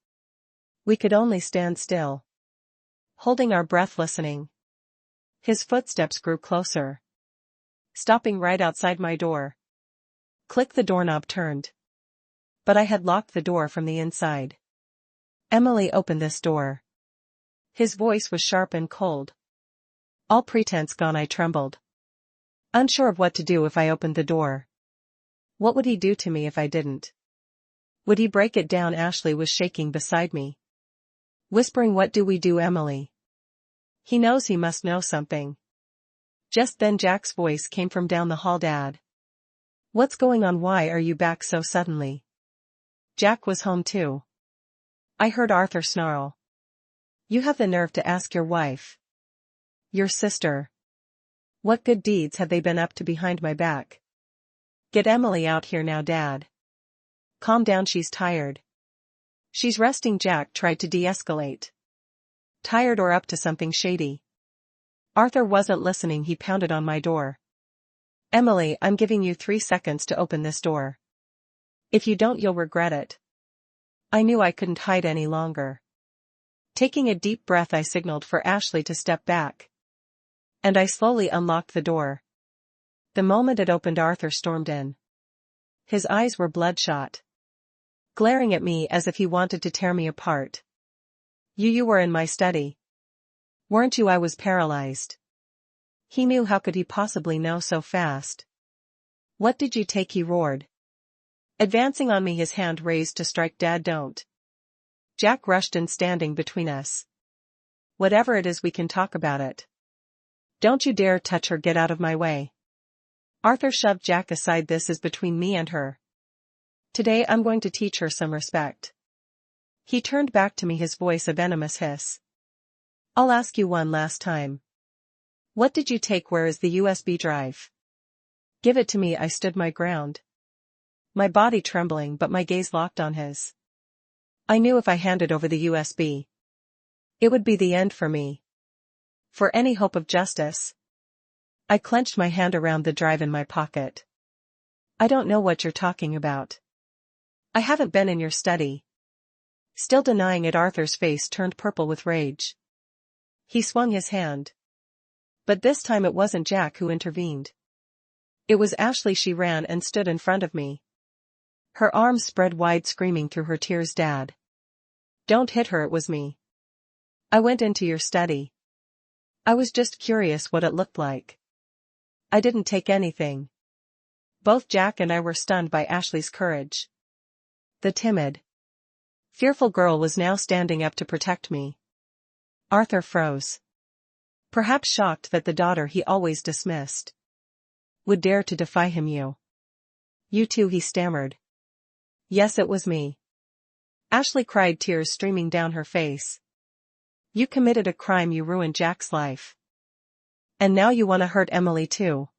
We could only stand still, holding our breath, listening. His footsteps grew closer, stopping right outside my door. Click, the doorknob turned. But I had locked the door from the inside. "Emily, open this door." His voice was sharp and cold. All pretense gone. I trembled, unsure of what to do if I opened the door. What would he do to me if I didn't? Would he break it down? Ashley was shaking beside me, whispering, "What do we do, Emily? He knows, he must know something." Just then Jack's voice came from down the hall. "Dad, what's going on? Why are you back so suddenly?" Jack was home too. I heard Arthur snarl. "You have the nerve to ask your wife, your sister, what good deeds have they been up to behind my back? Get Emily out here now, Dad. Calm down, she's tired. She's resting." Jack tried to de-escalate. "Tired or up to something shady?" Arthur wasn't listening. He pounded on my door. "Emily, I'm giving you 3 seconds to open this door. If you don't, you'll regret it." I knew I couldn't hide any longer. Taking a deep breath, I signaled for Ashley to step back, and I slowly unlocked the door. The moment it opened, Arthur stormed in. His eyes were bloodshot, glaring at me as if he wanted to tear me apart. You were in my study, weren't you?" I was paralyzed. He knew. How could he possibly know so fast? "What did you take?" he roared, advancing on me, his hand raised to strike. "Dad, don't." Jack rushed in, standing between us. "Whatever it is, we can talk about it. Don't you dare touch her. Get out of my way." Arthur shoved Jack aside. "This is between me and her. Today I'm going to teach her some respect." He turned back to me, his voice a venomous hiss. "I'll ask you one last time. What did you take? Where is the USB drive? Give it to me." I stood my ground, my body trembling, but my gaze locked on his. I knew if I handed over the USB, it would be the end for me, for any hope of justice. I clenched my hand around the drive in my pocket. "I don't know what you're talking about. I haven't been in your study." Still denying it, Arthur's face turned purple with rage. He swung his hand. But this time it wasn't Jack who intervened. It was Ashley. She ran and stood in front of me, her arms spread wide, screaming through her tears, "Dad, don't hit her. It was me. I went into your study. I was just curious what it looked like. I didn't take anything." Both Jack and I were stunned by Ashley's courage. The timid, fearful girl was now standing up to protect me. Arthur froze, perhaps shocked that the daughter he always dismissed would dare to defy him. You too," he stammered. "Yes, it was me." Ashley cried, tears streaming down her face. You committed a crime, you ruined Jack's life. And now you want to hurt Emily too.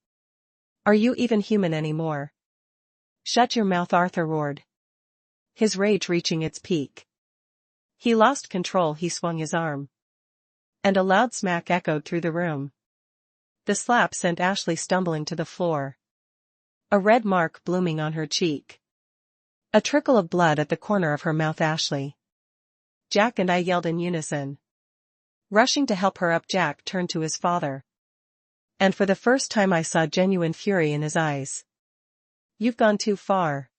Are you even human anymore? Shut your mouth, Arthur roared, his rage reaching its peak. He lost control, he swung his arm. And a loud smack echoed through the room. The slap sent Ashley stumbling to the floor. A red mark blooming on her cheek. A trickle of blood at the corner of her mouth. Ashley. Jack and I yelled in unison. Rushing to help her up, Jack turned to his father. And for the first time I saw genuine fury in his eyes. You've gone too far.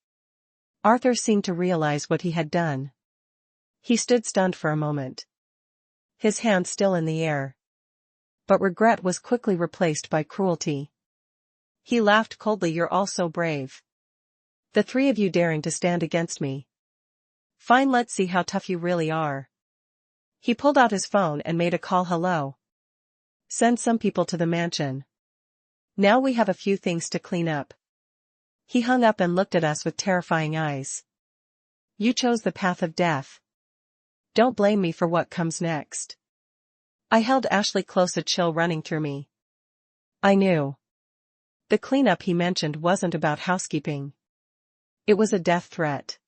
Arthur seemed to realize what he had done. He stood stunned for a moment, his hands still in the air. But regret was quickly replaced by cruelty. He laughed coldly. You're all so brave. The three of you daring to stand against me. Fine, let's see how tough you really are. He pulled out his phone and made a call. Hello. Send some people to the mansion. Now we have a few things to clean up. He hung up and looked at us with terrifying eyes. You chose the path of death. Don't blame me for what comes next. I held Ashley close, a chill running through me. I knew. The cleanup he mentioned wasn't about housekeeping. It was a death threat.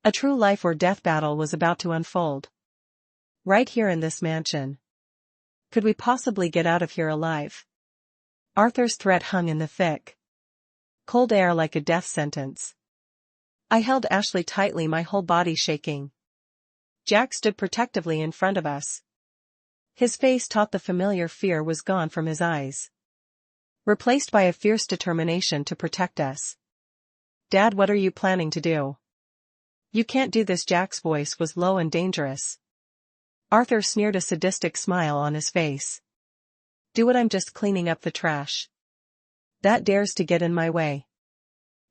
A true life or death battle was about to unfold. Right here in this mansion. Could we possibly get out of here alive? Arthur's threat hung in the thick, cold air like a death sentence. I held Ashley tightly, my whole body shaking. Jack stood protectively in front of us. His face taut, the familiar fear was gone from his eyes, replaced by a fierce determination to protect us. Dad, what are you planning to do? You can't do this. Jack's voice was low and dangerous. Arthur sneered, a sadistic smile on his face. Do it, I'm just cleaning up the trash. That dares to get in my way.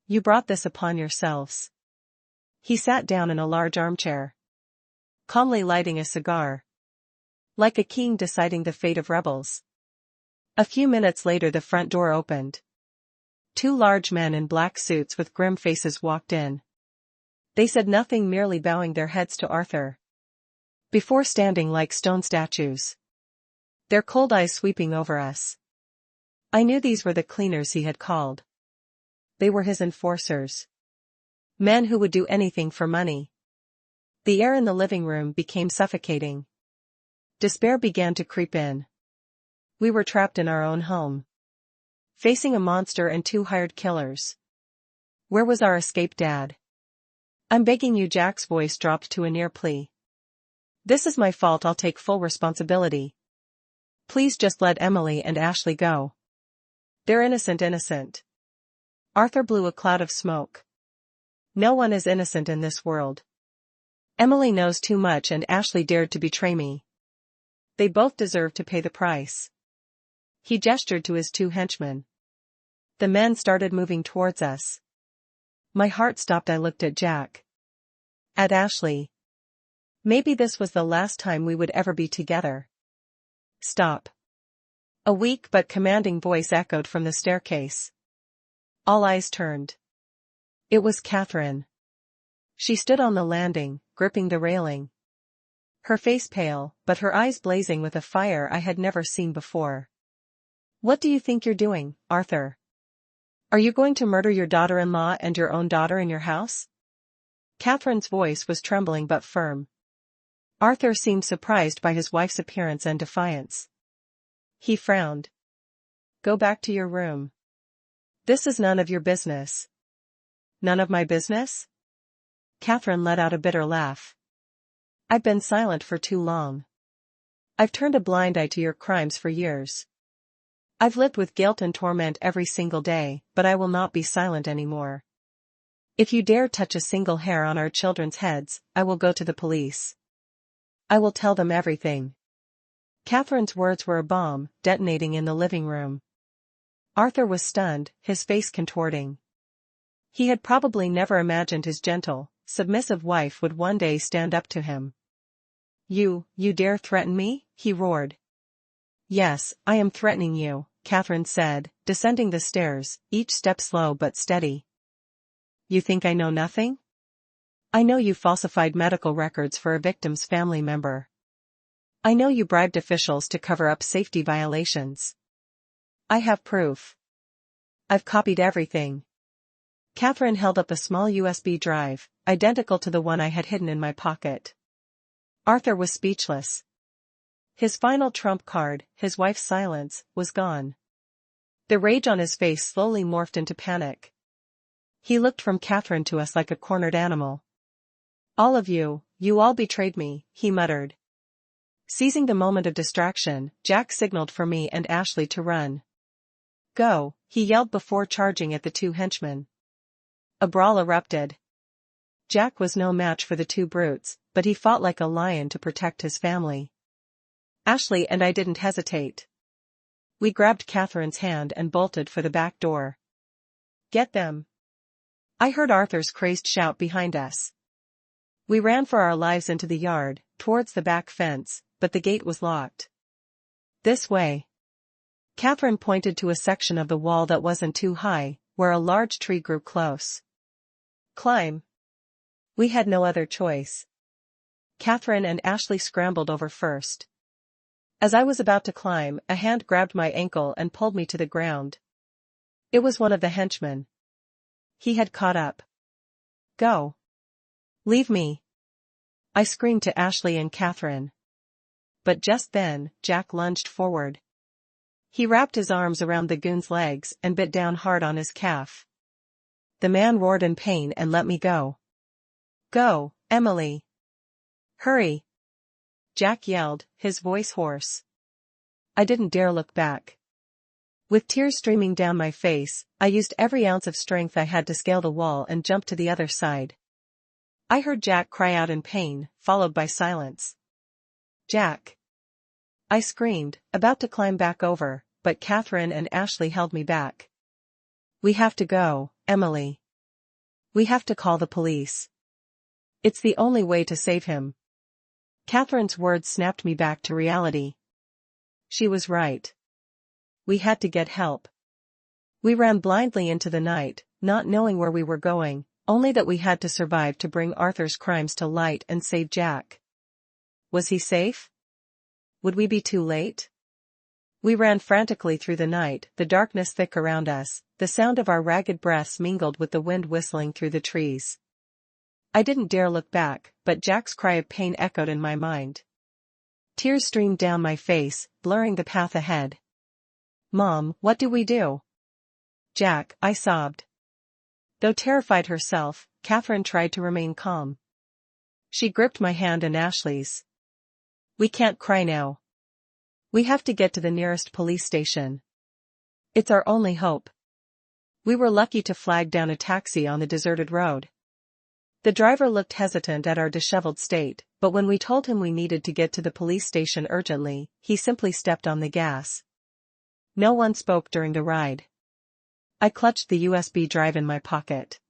You brought this upon yourselves. He sat down in a large armchair, calmly lighting a cigar. Like a king deciding the fate of rebels. A few minutes later the front door opened. Two large men in black suits with grim faces walked in. They said nothing, merely bowing their heads to Arthur, before standing like stone statues, their cold eyes sweeping over us. I knew these were the cleaners he had called. They were his enforcers. Men who would do anything for money. The air in the living room became suffocating. Despair began to creep in. We were trapped in our own home, facing a monster and two hired killers. Where was our escape, Dad? I'm begging you. Jack's voice dropped to a near plea. This is my fault, I'll take full responsibility. Please just let Emily and Ashley go. They're innocent. Arthur blew a cloud of smoke. No one is innocent in this world. Emily knows too much and Ashley dared to betray me. They both deserve to pay the price. He gestured to his two henchmen. The men started moving towards us. My heart stopped. I looked at Jack. At Ashley. Maybe this was the last time we would ever be together. Stop. A weak but commanding voice echoed from the staircase. All eyes turned. It was Catherine. She stood on the landing, gripping the railing. Her face pale, but her eyes blazing with a fire I had never seen before. What do you think you're doing, Arthur? Are you going to murder your daughter-in-law and your own daughter in your house? Catherine's voice was trembling but firm. Arthur seemed surprised by his wife's appearance and defiance. He frowned. Go back to your room. This is none of your business. None of my business? Catherine let out a bitter laugh. I've been silent for too long. I've turned a blind eye to your crimes for years. I've lived with guilt and torment every single day, but I will not be silent anymore. If you dare touch a single hair on our children's heads, I will go to the police. I will tell them everything. Catherine's words were a bomb, detonating in the living room. Arthur was stunned, his face contorting. He had probably never imagined his gentle, submissive wife would one day stand up to him. You dare threaten me? He roared. Yes, I am threatening you, Catherine said, descending the stairs, each step slow but steady. You think I know nothing? I know you falsified medical records for a victim's family member. I know you bribed officials to cover up safety violations. I have proof. I've copied everything. Catherine held up a small USB drive, identical to the one I had hidden in my pocket. Arthur was speechless. His final trump card, his wife's silence, was gone. The rage on his face slowly morphed into panic. He looked from Catherine to us like a cornered animal. All of you all betrayed me, he muttered. Seizing the moment of distraction, Jack signaled for me and Ashley to run. Go, he yelled before charging at the two henchmen. A brawl erupted. Jack was no match for the two brutes, but he fought like a lion to protect his family. Ashley and I didn't hesitate. We grabbed Catherine's hand and bolted for the back door. Get them! I heard Arthur's crazed shout behind us. We ran for our lives into the yard, towards the back fence, but the gate was locked. This way. Catherine pointed to a section of the wall that wasn't too high, where a large tree grew close. Climb. We had no other choice. Catherine and Ashley scrambled over first. As I was about to climb, a hand grabbed my ankle and pulled me to the ground. It was one of the henchmen. He had caught up. Go. Leave me. I screamed to Ashley and Catherine. But just then, Jack lunged forward. He wrapped his arms around the goon's legs and bit down hard on his calf. The man roared in pain and let me go. Go, Emily. Hurry. Jack yelled, his voice hoarse. I didn't dare look back. With tears streaming down my face, I used every ounce of strength I had to scale the wall and jump to the other side. I heard Jack cry out in pain, followed by silence. Jack! I screamed, about to climb back over, but Catherine and Ashley held me back. We have to go, Emily. We have to call the police. It's the only way to save him. Catherine's words snapped me back to reality. She was right. We had to get help. We ran blindly into the night, not knowing where we were going, only that we had to survive to bring Arthur's crimes to light and save Jack. Was he safe? Would we be too late? We ran frantically through the night, the darkness thick around us, the sound of our ragged breaths mingled with the wind whistling through the trees. I didn't dare look back, but Jack's cry of pain echoed in my mind. Tears streamed down my face, blurring the path ahead. Mom, what do we do? Jack, I sobbed. Though terrified herself, Catherine tried to remain calm. She gripped my hand and Ashley's. We can't cry now. We have to get to the nearest police station. It's our only hope. We were lucky to flag down a taxi on the deserted road. The driver looked hesitant at our disheveled state, but when we told him we needed to get to the police station urgently, he simply stepped on the gas. No one spoke during the ride. I clutched the USB drive in my pocket.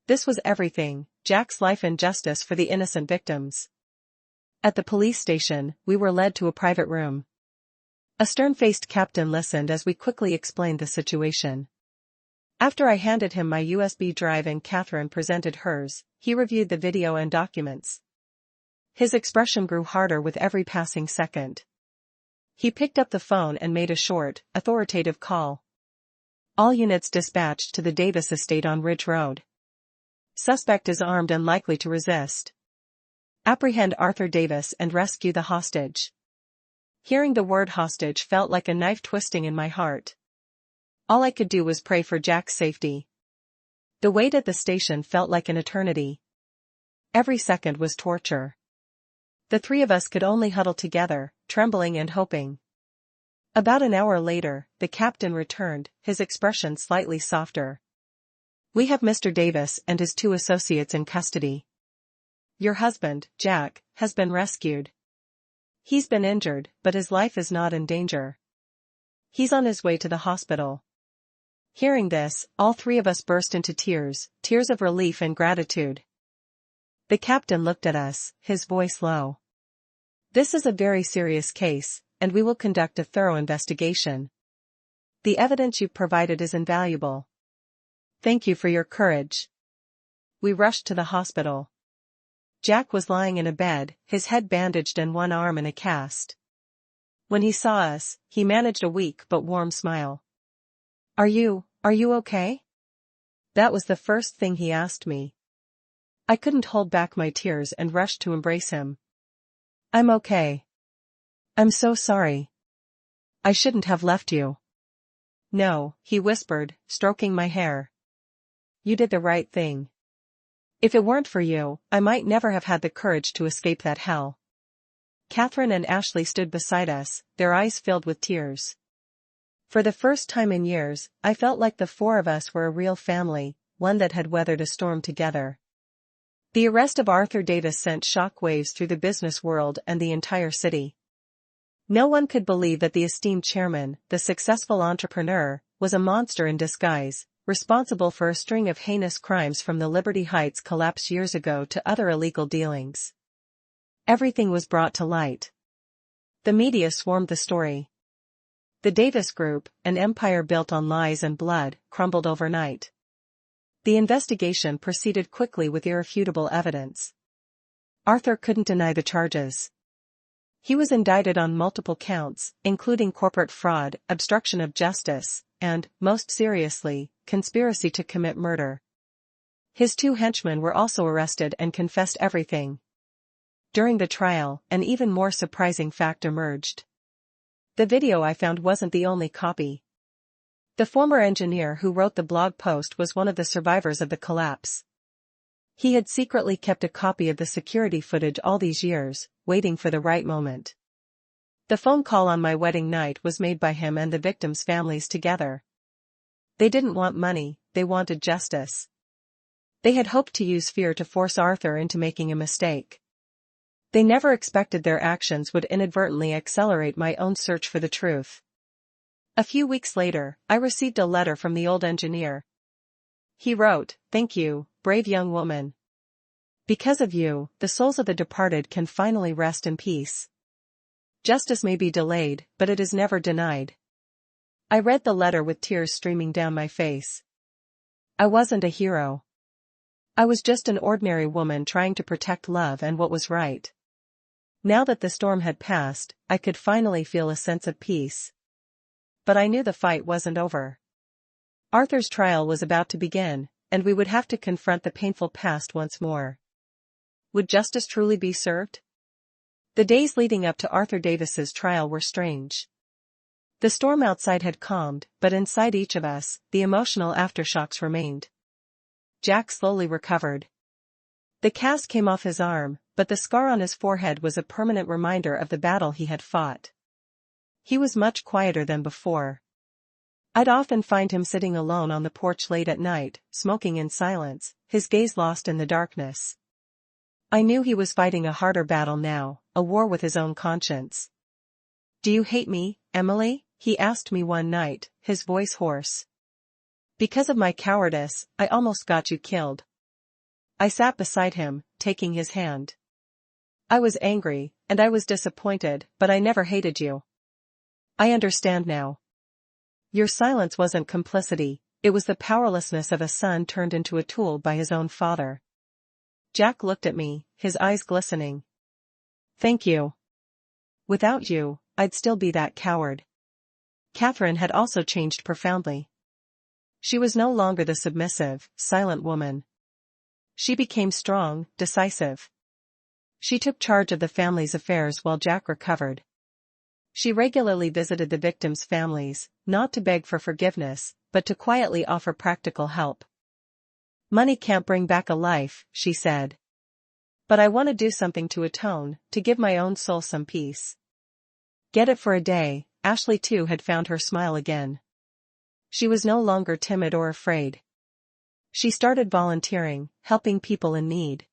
This was everything, Jack's life and justice for the innocent victims. At the police station, we were led to a private room. A stern-faced captain listened as we quickly explained the situation. After I handed him my USB drive and Catherine presented hers, he reviewed the video and documents. His expression grew harder with every passing second. He picked up the phone and made a short, authoritative call. All units dispatched to the Davis estate on Ridge Road. Suspect is armed and likely to resist. Apprehend Arthur Davis and rescue the hostage. Hearing the word hostage felt like a knife twisting in my heart. All I could do was pray for Jack's safety. The wait at the station felt like an eternity. Every second was torture. The three of us could only huddle together, trembling and hoping. About an hour later, the captain returned, his expression slightly softer. We have Mr. Davis and his two associates in custody. Your husband, Jack, has been rescued. He's been injured, but his life is not in danger. He's on his way to the hospital. Hearing this, all three of us burst into tears, tears of relief and gratitude. The captain looked at us, his voice low. This is a very serious case, and we will conduct a thorough investigation. The evidence you've provided is invaluable. Thank you for your courage. We rushed to the hospital. Jack was lying in a bed, his head bandaged and one arm in a cast. When he saw us, he managed a weak but warm smile. Are you okay?" That was the first thing he asked me. I couldn't hold back my tears and rushed to embrace him. "I'm okay. I'm so sorry. I shouldn't have left you." "No," he whispered, stroking my hair. "You did the right thing. If it weren't for you, I might never have had the courage to escape that hell." Catherine and Ashley stood beside us, their eyes filled with tears. For the first time in years, I felt like the four of us were a real family, one that had weathered a storm together. The arrest of Arthur Davis sent shockwaves through the business world and the entire city. No one could believe that the esteemed chairman, the successful entrepreneur, was a monster in disguise, responsible for a string of heinous crimes from the Liberty Heights collapse years ago to other illegal dealings. Everything was brought to light. The media swarmed the story. The Davis Group, an empire built on lies and blood, crumbled overnight. The investigation proceeded quickly with irrefutable evidence. Arthur couldn't deny the charges. He was indicted on multiple counts, including corporate fraud, obstruction of justice, and, most seriously, conspiracy to commit murder. His two henchmen were also arrested and confessed everything. During the trial, an even more surprising fact emerged. The video I found wasn't the only copy. The former engineer who wrote the blog post was one of the survivors of the collapse. He had secretly kept a copy of the security footage all these years, waiting for the right moment. The phone call on my wedding night was made by him and the victims' families together. They didn't want money, they wanted justice. They had hoped to use fear to force Arthur into making a mistake. They never expected their actions would inadvertently accelerate my own search for the truth. A few weeks later, I received a letter from the old engineer. He wrote, "Thank you, brave young woman. Because of you, the souls of the departed can finally rest in peace. Justice may be delayed, but it is never denied." I read the letter with tears streaming down my face. I wasn't a hero. I was just an ordinary woman trying to protect love and what was right. Now that the storm had passed, I could finally feel a sense of peace. But I knew the fight wasn't over. Arthur's trial was about to begin, and we would have to confront the painful past once more. Would justice truly be served? The days leading up to Arthur Davis's trial were strange. The storm outside had calmed, but inside each of us, the emotional aftershocks remained. Jack slowly recovered. The cast came off his arm, but the scar on his forehead was a permanent reminder of the battle he had fought. He was much quieter than before. I'd often find him sitting alone on the porch late at night, smoking in silence, his gaze lost in the darkness. I knew he was fighting a harder battle now, a war with his own conscience. "Do you hate me, Emily?" he asked me one night, his voice hoarse. "Because of my cowardice, I almost got you killed." I sat beside him, taking his hand. "I was angry, and I was disappointed, but I never hated you. I understand now. Your silence wasn't complicity, it was the powerlessness of a son turned into a tool by his own father." Jack looked at me, his eyes glistening. "Thank you. Without you, I'd still be that coward." Catherine had also changed profoundly. She was no longer the submissive, silent woman. She became strong, decisive. She took charge of the family's affairs while Jack recovered. She regularly visited the victims' families, not to beg for forgiveness, but to quietly offer practical help. "Money can't bring back a life," she said. "But I want to do something to atone, to give my own soul some peace." Get it for a day, Ashley too had found her smile again. She was no longer timid or afraid. She started volunteering, helping people in need.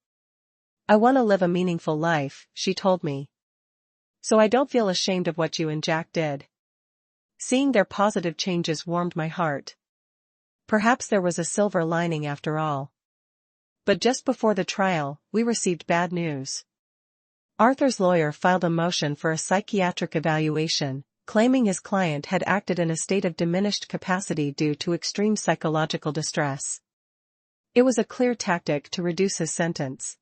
"I want to live a meaningful life," she told me. "So I don't feel ashamed of what you and Jack did." Seeing their positive changes warmed my heart. Perhaps there was a silver lining after all. But just before the trial, we received bad news. Arthur's lawyer filed a motion for a psychiatric evaluation, claiming his client had acted in a state of diminished capacity due to extreme psychological distress. It was a clear tactic to reduce his sentence.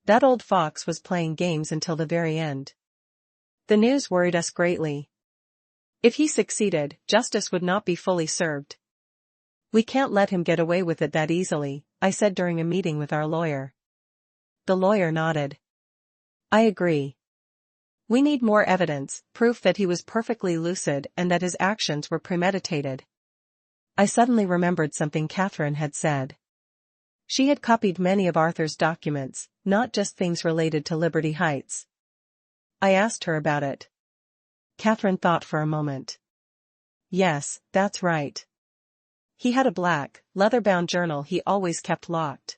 That old fox was playing games until the very end. The news worried us greatly. If he succeeded, justice would not be fully served. We can't let him get away with it that easily, I said during a meeting with our lawyer. The lawyer nodded. I agree. We need more evidence, proof that he was perfectly lucid and that his actions were premeditated. I suddenly remembered something Catherine had said. She had copied many of Arthur's documents, not just things related to Liberty Heights. I asked her about it. Catherine thought for a moment. Yes, that's right. He had a black, leather-bound journal he always kept locked.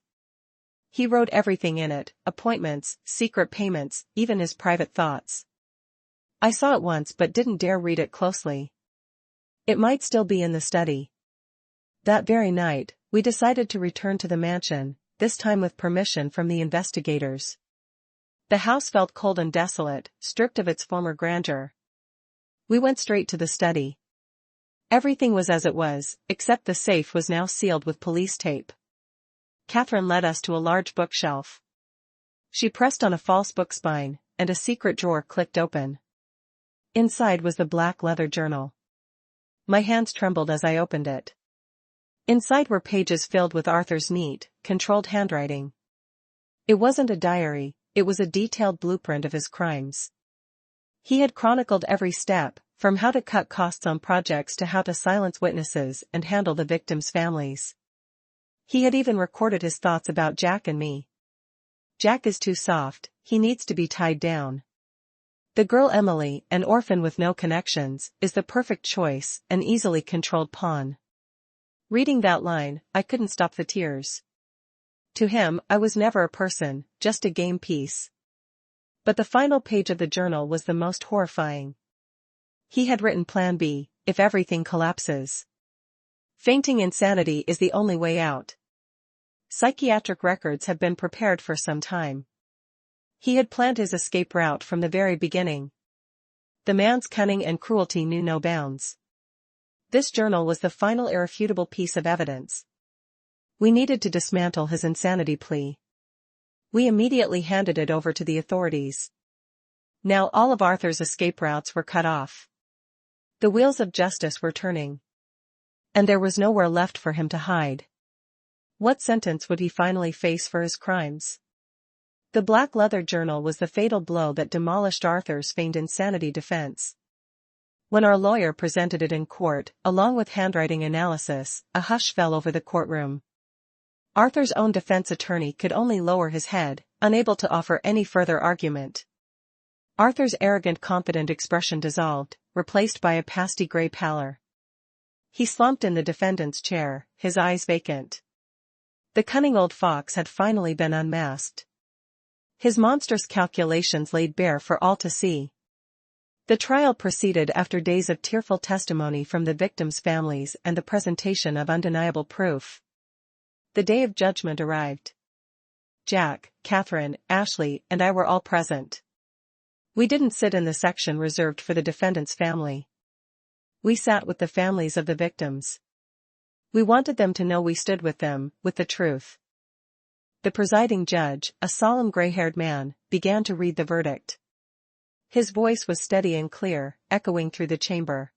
He wrote everything in it, appointments, secret payments, even his private thoughts. I saw it once but didn't dare read it closely. It might still be in the study. That very night, we decided to return to the mansion, this time with permission from the investigators. The house felt cold and desolate, stripped of its former grandeur. We went straight to the study. Everything was as it was, except the safe was now sealed with police tape. Catherine led us to a large bookshelf. She pressed on a false book spine, and a secret drawer clicked open. Inside was the black leather journal. My hands trembled as I opened it. Inside were pages filled with Arthur's neat, controlled handwriting. It wasn't a diary, it was a detailed blueprint of his crimes. He had chronicled every step, from how to cut costs on projects to how to silence witnesses and handle the victims' families. He had even recorded his thoughts about Jack and me. Jack is too soft, he needs to be tied down. The girl Emily, an orphan with no connections, is the perfect choice, an easily controlled pawn. Reading that line, I couldn't stop the tears. To him, I was never a person, just a game piece. But the final page of the journal was the most horrifying. He had written Plan B, if everything collapses. Fainting insanity is the only way out. Psychiatric records have been prepared for some time. He had planned his escape route from the very beginning. The man's cunning and cruelty knew no bounds. This journal was the final irrefutable piece of evidence. We needed to dismantle his insanity plea. We immediately handed it over to the authorities. Now all of Arthur's escape routes were cut off. The wheels of justice were turning. And there was nowhere left for him to hide. What sentence would he finally face for his crimes? The black leather journal was the fatal blow that demolished Arthur's feigned insanity defense. When our lawyer presented it in court, along with handwriting analysis, a hush fell over the courtroom. Arthur's own defense attorney could only lower his head, unable to offer any further argument. Arthur's arrogant, confident expression dissolved, replaced by a pasty gray pallor. He slumped in the defendant's chair, his eyes vacant. The cunning old fox had finally been unmasked. His monstrous calculations laid bare for all to see. The trial proceeded after days of tearful testimony from the victims' families and the presentation of undeniable proof. The day of judgment arrived. Jack, Catherine, Ashley, and I were all present. We didn't sit in the section reserved for the defendant's family. We sat with the families of the victims. We wanted them to know we stood with them, with the truth. The presiding judge, a solemn gray-haired man, began to read the verdict. His voice was steady and clear, echoing through the chamber.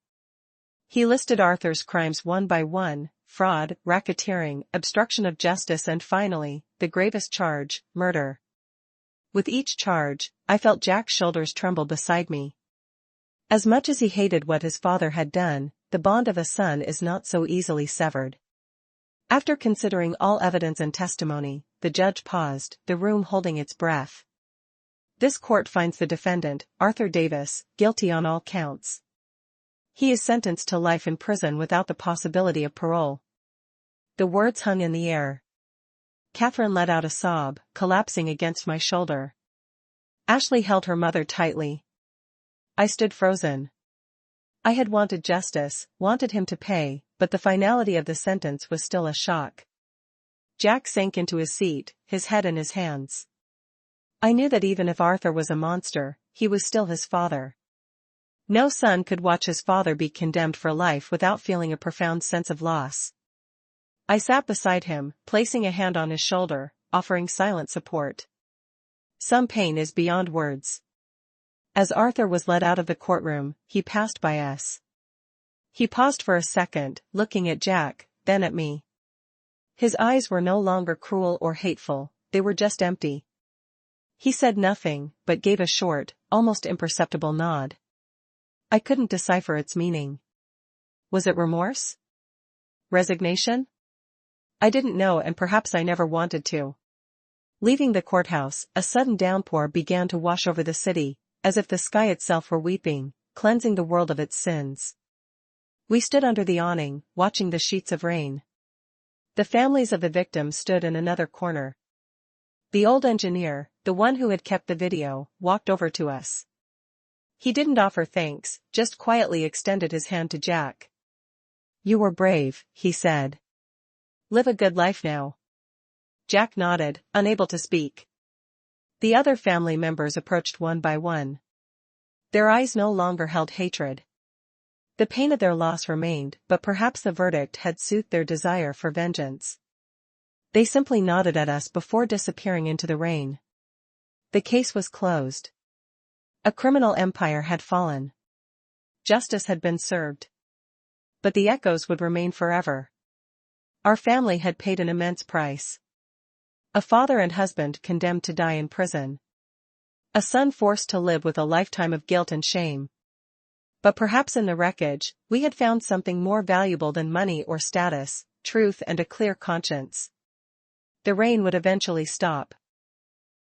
He listed Arthur's crimes one by one: fraud, racketeering, obstruction of justice, and finally, the gravest charge, murder. With each charge, I felt Jack's shoulders tremble beside me. As much as he hated what his father had done, the bond of a son is not so easily severed. After considering all evidence and testimony, the judge paused, the room holding its breath. This court finds the defendant, Arthur Davis, guilty on all counts. He is sentenced to life in prison without the possibility of parole. The words hung in the air. Catherine let out a sob, collapsing against my shoulder. Ashley held her mother tightly. I stood frozen. I had wanted justice, wanted him to pay, but the finality of the sentence was still a shock. Jack sank into his seat, his head in his hands. I knew that even if Arthur was a monster, he was still his father. No son could watch his father be condemned for life without feeling a profound sense of loss. I sat beside him, placing a hand on his shoulder, offering silent support. Some pain is beyond words. As Arthur was led out of the courtroom, he passed by us. He paused for a second, looking at Jack, then at me. His eyes were no longer cruel or hateful, they were just empty. He said nothing, but gave a short, almost imperceptible nod. I couldn't decipher its meaning. Was it remorse? Resignation? I didn't know, and perhaps I never wanted to. Leaving the courthouse, a sudden downpour began to wash over the city, as if the sky itself were weeping, cleansing the world of its sins. We stood under the awning, watching the sheets of rain. The families of the victims stood in another corner. The old engineer, the one who had kept the video, walked over to us. He didn't offer thanks, just quietly extended his hand to Jack. "You were brave," he said. "Live a good life now." Jack nodded, unable to speak. The other family members approached one by one. Their eyes no longer held hatred. The pain of their loss remained, but perhaps the verdict had soothed their desire for vengeance. They simply nodded at us before disappearing into the rain. The case was closed. A criminal empire had fallen. Justice had been served. But the echoes would remain forever. Our family had paid an immense price. A father and husband condemned to die in prison. A son forced to live with a lifetime of guilt and shame. But perhaps in the wreckage, we had found something more valuable than money or status, truth and a clear conscience. The rain would eventually stop.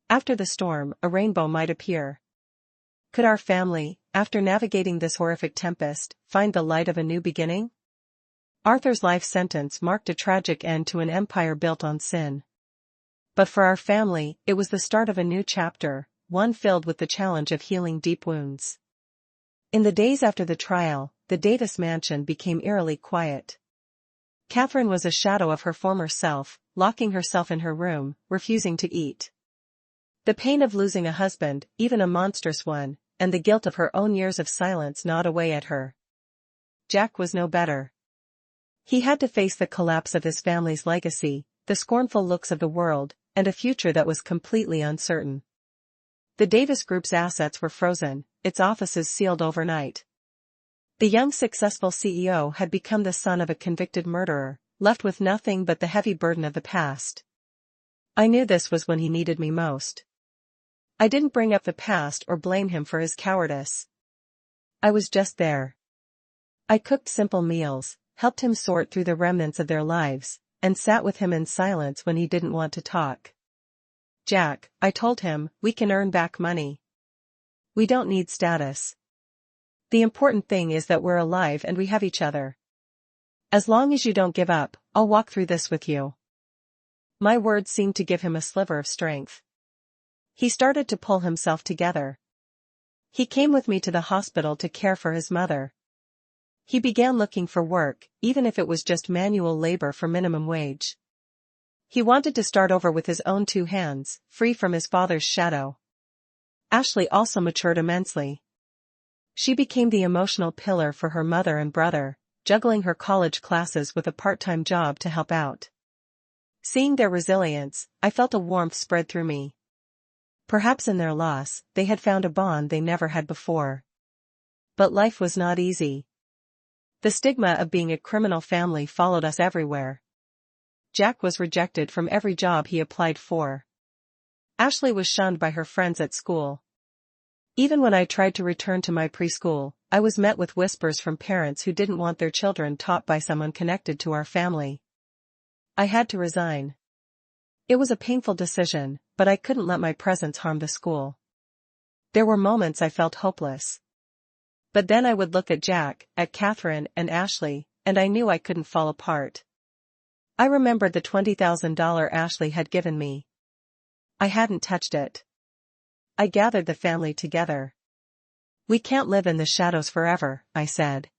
After the storm, a rainbow might appear. Could our family, after navigating this horrific tempest, find the light of a new beginning? Arthur's life sentence marked a tragic end to an empire built on sin. But for our family, it was the start of a new chapter, one filled with the challenge of healing deep wounds. In the days after the trial, the Davis mansion became eerily quiet. Catherine was a shadow of her former self, locking herself in her room, refusing to eat. The pain of losing a husband, even a monstrous one, and the guilt of her own years of silence gnawed away at her. Jack was no better. He had to face the collapse of his family's legacy, the scornful looks of the world, and a future that was completely uncertain. The Davis Group's assets were frozen, its offices sealed overnight. The young successful CEO had become the son of a convicted murderer, left with nothing but the heavy burden of the past. I knew this was when he needed me most. I didn't bring up the past or blame him for his cowardice. I was just there. I cooked simple meals, helped him sort through the remnants of their lives, and sat with him in silence when he didn't want to talk. "Jack," I told him, "we can earn back money. We don't need status. The important thing is that we're alive and we have each other. As long as you don't give up, I'll walk through this with you." My words seemed to give him a sliver of strength. He started to pull himself together. He came with me to the hospital to care for his mother. He began looking for work, even if it was just manual labor for minimum wage. He wanted to start over with his own two hands, free from his father's shadow. Ashley also matured immensely. She became the emotional pillar for her mother and brother, juggling her college classes with a part-time job to help out. Seeing their resilience, I felt a warmth spread through me. Perhaps in their loss, they had found a bond they never had before. But life was not easy. The stigma of being a criminal family followed us everywhere. Jack was rejected from every job he applied for. Ashley was shunned by her friends at school. Even when I tried to return to my preschool, I was met with whispers from parents who didn't want their children taught by someone connected to our family. I had to resign. It was a painful decision, but I couldn't let my presence harm the school. There were moments I felt hopeless. But then I would look at Jack, at Catherine and Ashley, and I knew I couldn't fall apart. I remembered the $20,000 Ashley had given me. I hadn't touched it. I gathered the family together. "We can't live in the shadows forever," I said.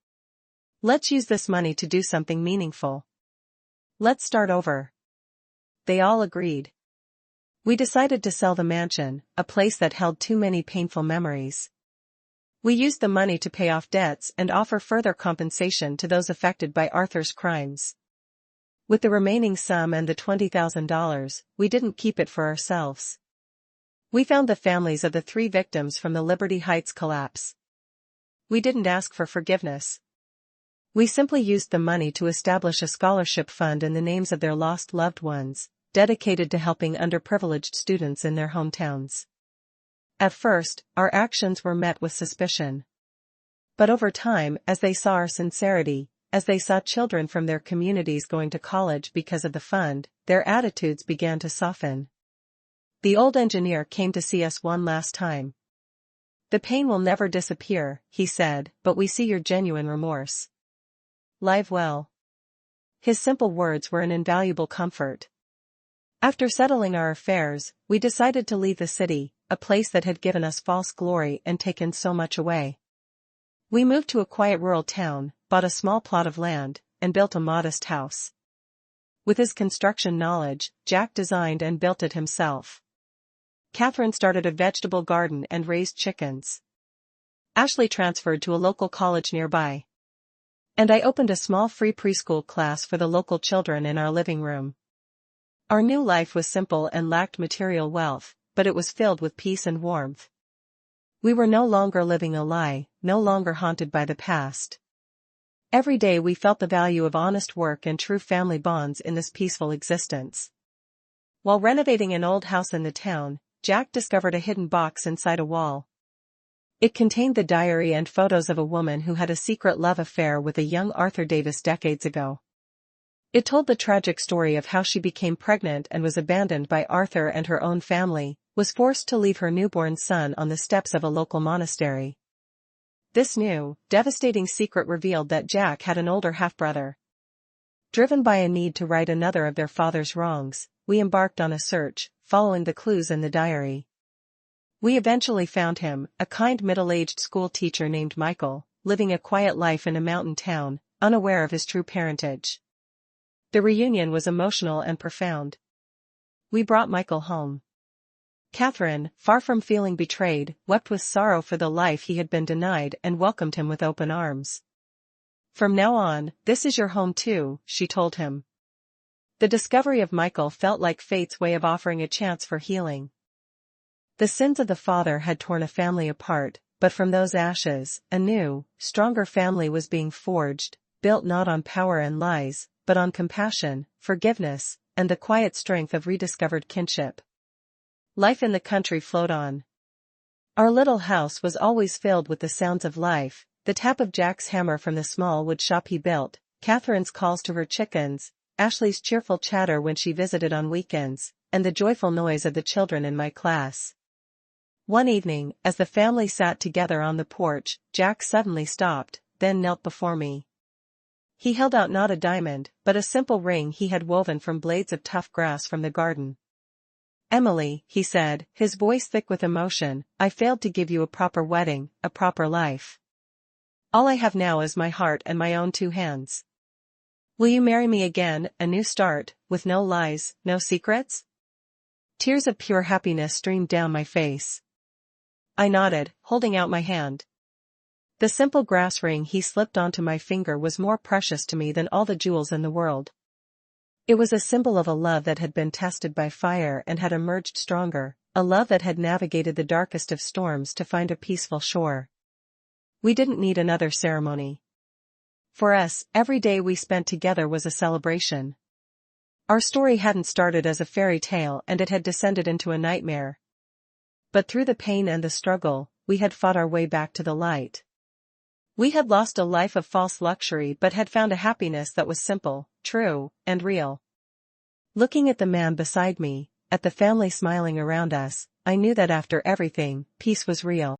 "Let's use this money to do something meaningful. Let's start over." They all agreed. We decided to sell the mansion, a place that held too many painful memories. We used the money to pay off debts and offer further compensation to those affected by Arthur's crimes. With the remaining sum and the $20,000, we didn't keep it for ourselves. We found the families of the 3 victims from the Liberty Heights collapse. We didn't ask for forgiveness. We simply used the money to establish a scholarship fund in the names of their lost loved ones, dedicated to helping underprivileged students in their hometowns. At first, our actions were met with suspicion. But over time, as they saw our sincerity, as they saw children from their communities going to college because of the fund, their attitudes began to soften. The old engineer came to see us one last time. "The pain will never disappear," he said, "but we see your genuine remorse. Live well." His simple words were an invaluable comfort. After settling our affairs, we decided to leave the city, a place that had given us false glory and taken so much away. We moved to a quiet rural town, bought a small plot of land, and built a modest house. With his construction knowledge, Jack designed and built it himself. Catherine started a vegetable garden and raised chickens. Ashley transferred to a local college nearby. And I opened a small free preschool class for the local children in our living room. Our new life was simple and lacked material wealth, but it was filled with peace and warmth. We were no longer living a lie, no longer haunted by the past. Every day we felt the value of honest work and true family bonds in this peaceful existence. While renovating an old house in the town, Jack discovered a hidden box inside a wall. It contained the diary and photos of a woman who had a secret love affair with a young Arthur Davis decades ago. It told the tragic story of how she became pregnant and was abandoned by Arthur and her own family, was forced to leave her newborn son on the steps of a local monastery. This new, devastating secret revealed that Jack had an older half-brother. Driven by a need to right another of their father's wrongs, we embarked on a search, following the clues in the diary. We eventually found him, a kind middle-aged school teacher named Michael, living a quiet life in a mountain town, unaware of his true parentage. The reunion was emotional and profound. We brought Michael home. Catherine, far from feeling betrayed, wept with sorrow for the life he had been denied and welcomed him with open arms. "From now on, this is your home too," she told him. The discovery of Michael felt like fate's way of offering a chance for healing. The sins of the father had torn a family apart, but from those ashes, a new, stronger family was being forged, built not on power and lies, but on compassion, forgiveness, and the quiet strength of rediscovered kinship. Life in the country flowed on. Our little house was always filled with the sounds of life, the tap of Jack's hammer from the small wood shop he built, Catherine's calls to her chickens, Ashley's cheerful chatter when she visited on weekends, and the joyful noise of the children in my class. One evening, as the family sat together on the porch, Jack suddenly stopped, then knelt before me. He held out not a diamond, but a simple ring he had woven from blades of tough grass from the garden. "Emily," he said, his voice thick with emotion, "I failed to give you a proper wedding, a proper life. All I have now is my heart and my own 2 hands. Will you marry me again, a new start, with no lies, no secrets?" Tears of pure happiness streamed down my face. I nodded, holding out my hand. The simple grass ring he slipped onto my finger was more precious to me than all the jewels in the world. It was a symbol of a love that had been tested by fire and had emerged stronger, a love that had navigated the darkest of storms to find a peaceful shore. We didn't need another ceremony. For us, every day we spent together was a celebration. Our story hadn't started as a fairy tale and it had descended into a nightmare. But through the pain and the struggle, we had fought our way back to the light. We had lost a life of false luxury but had found a happiness that was simple, true, and real. Looking at the man beside me, at the family smiling around us, I knew that after everything, peace was real.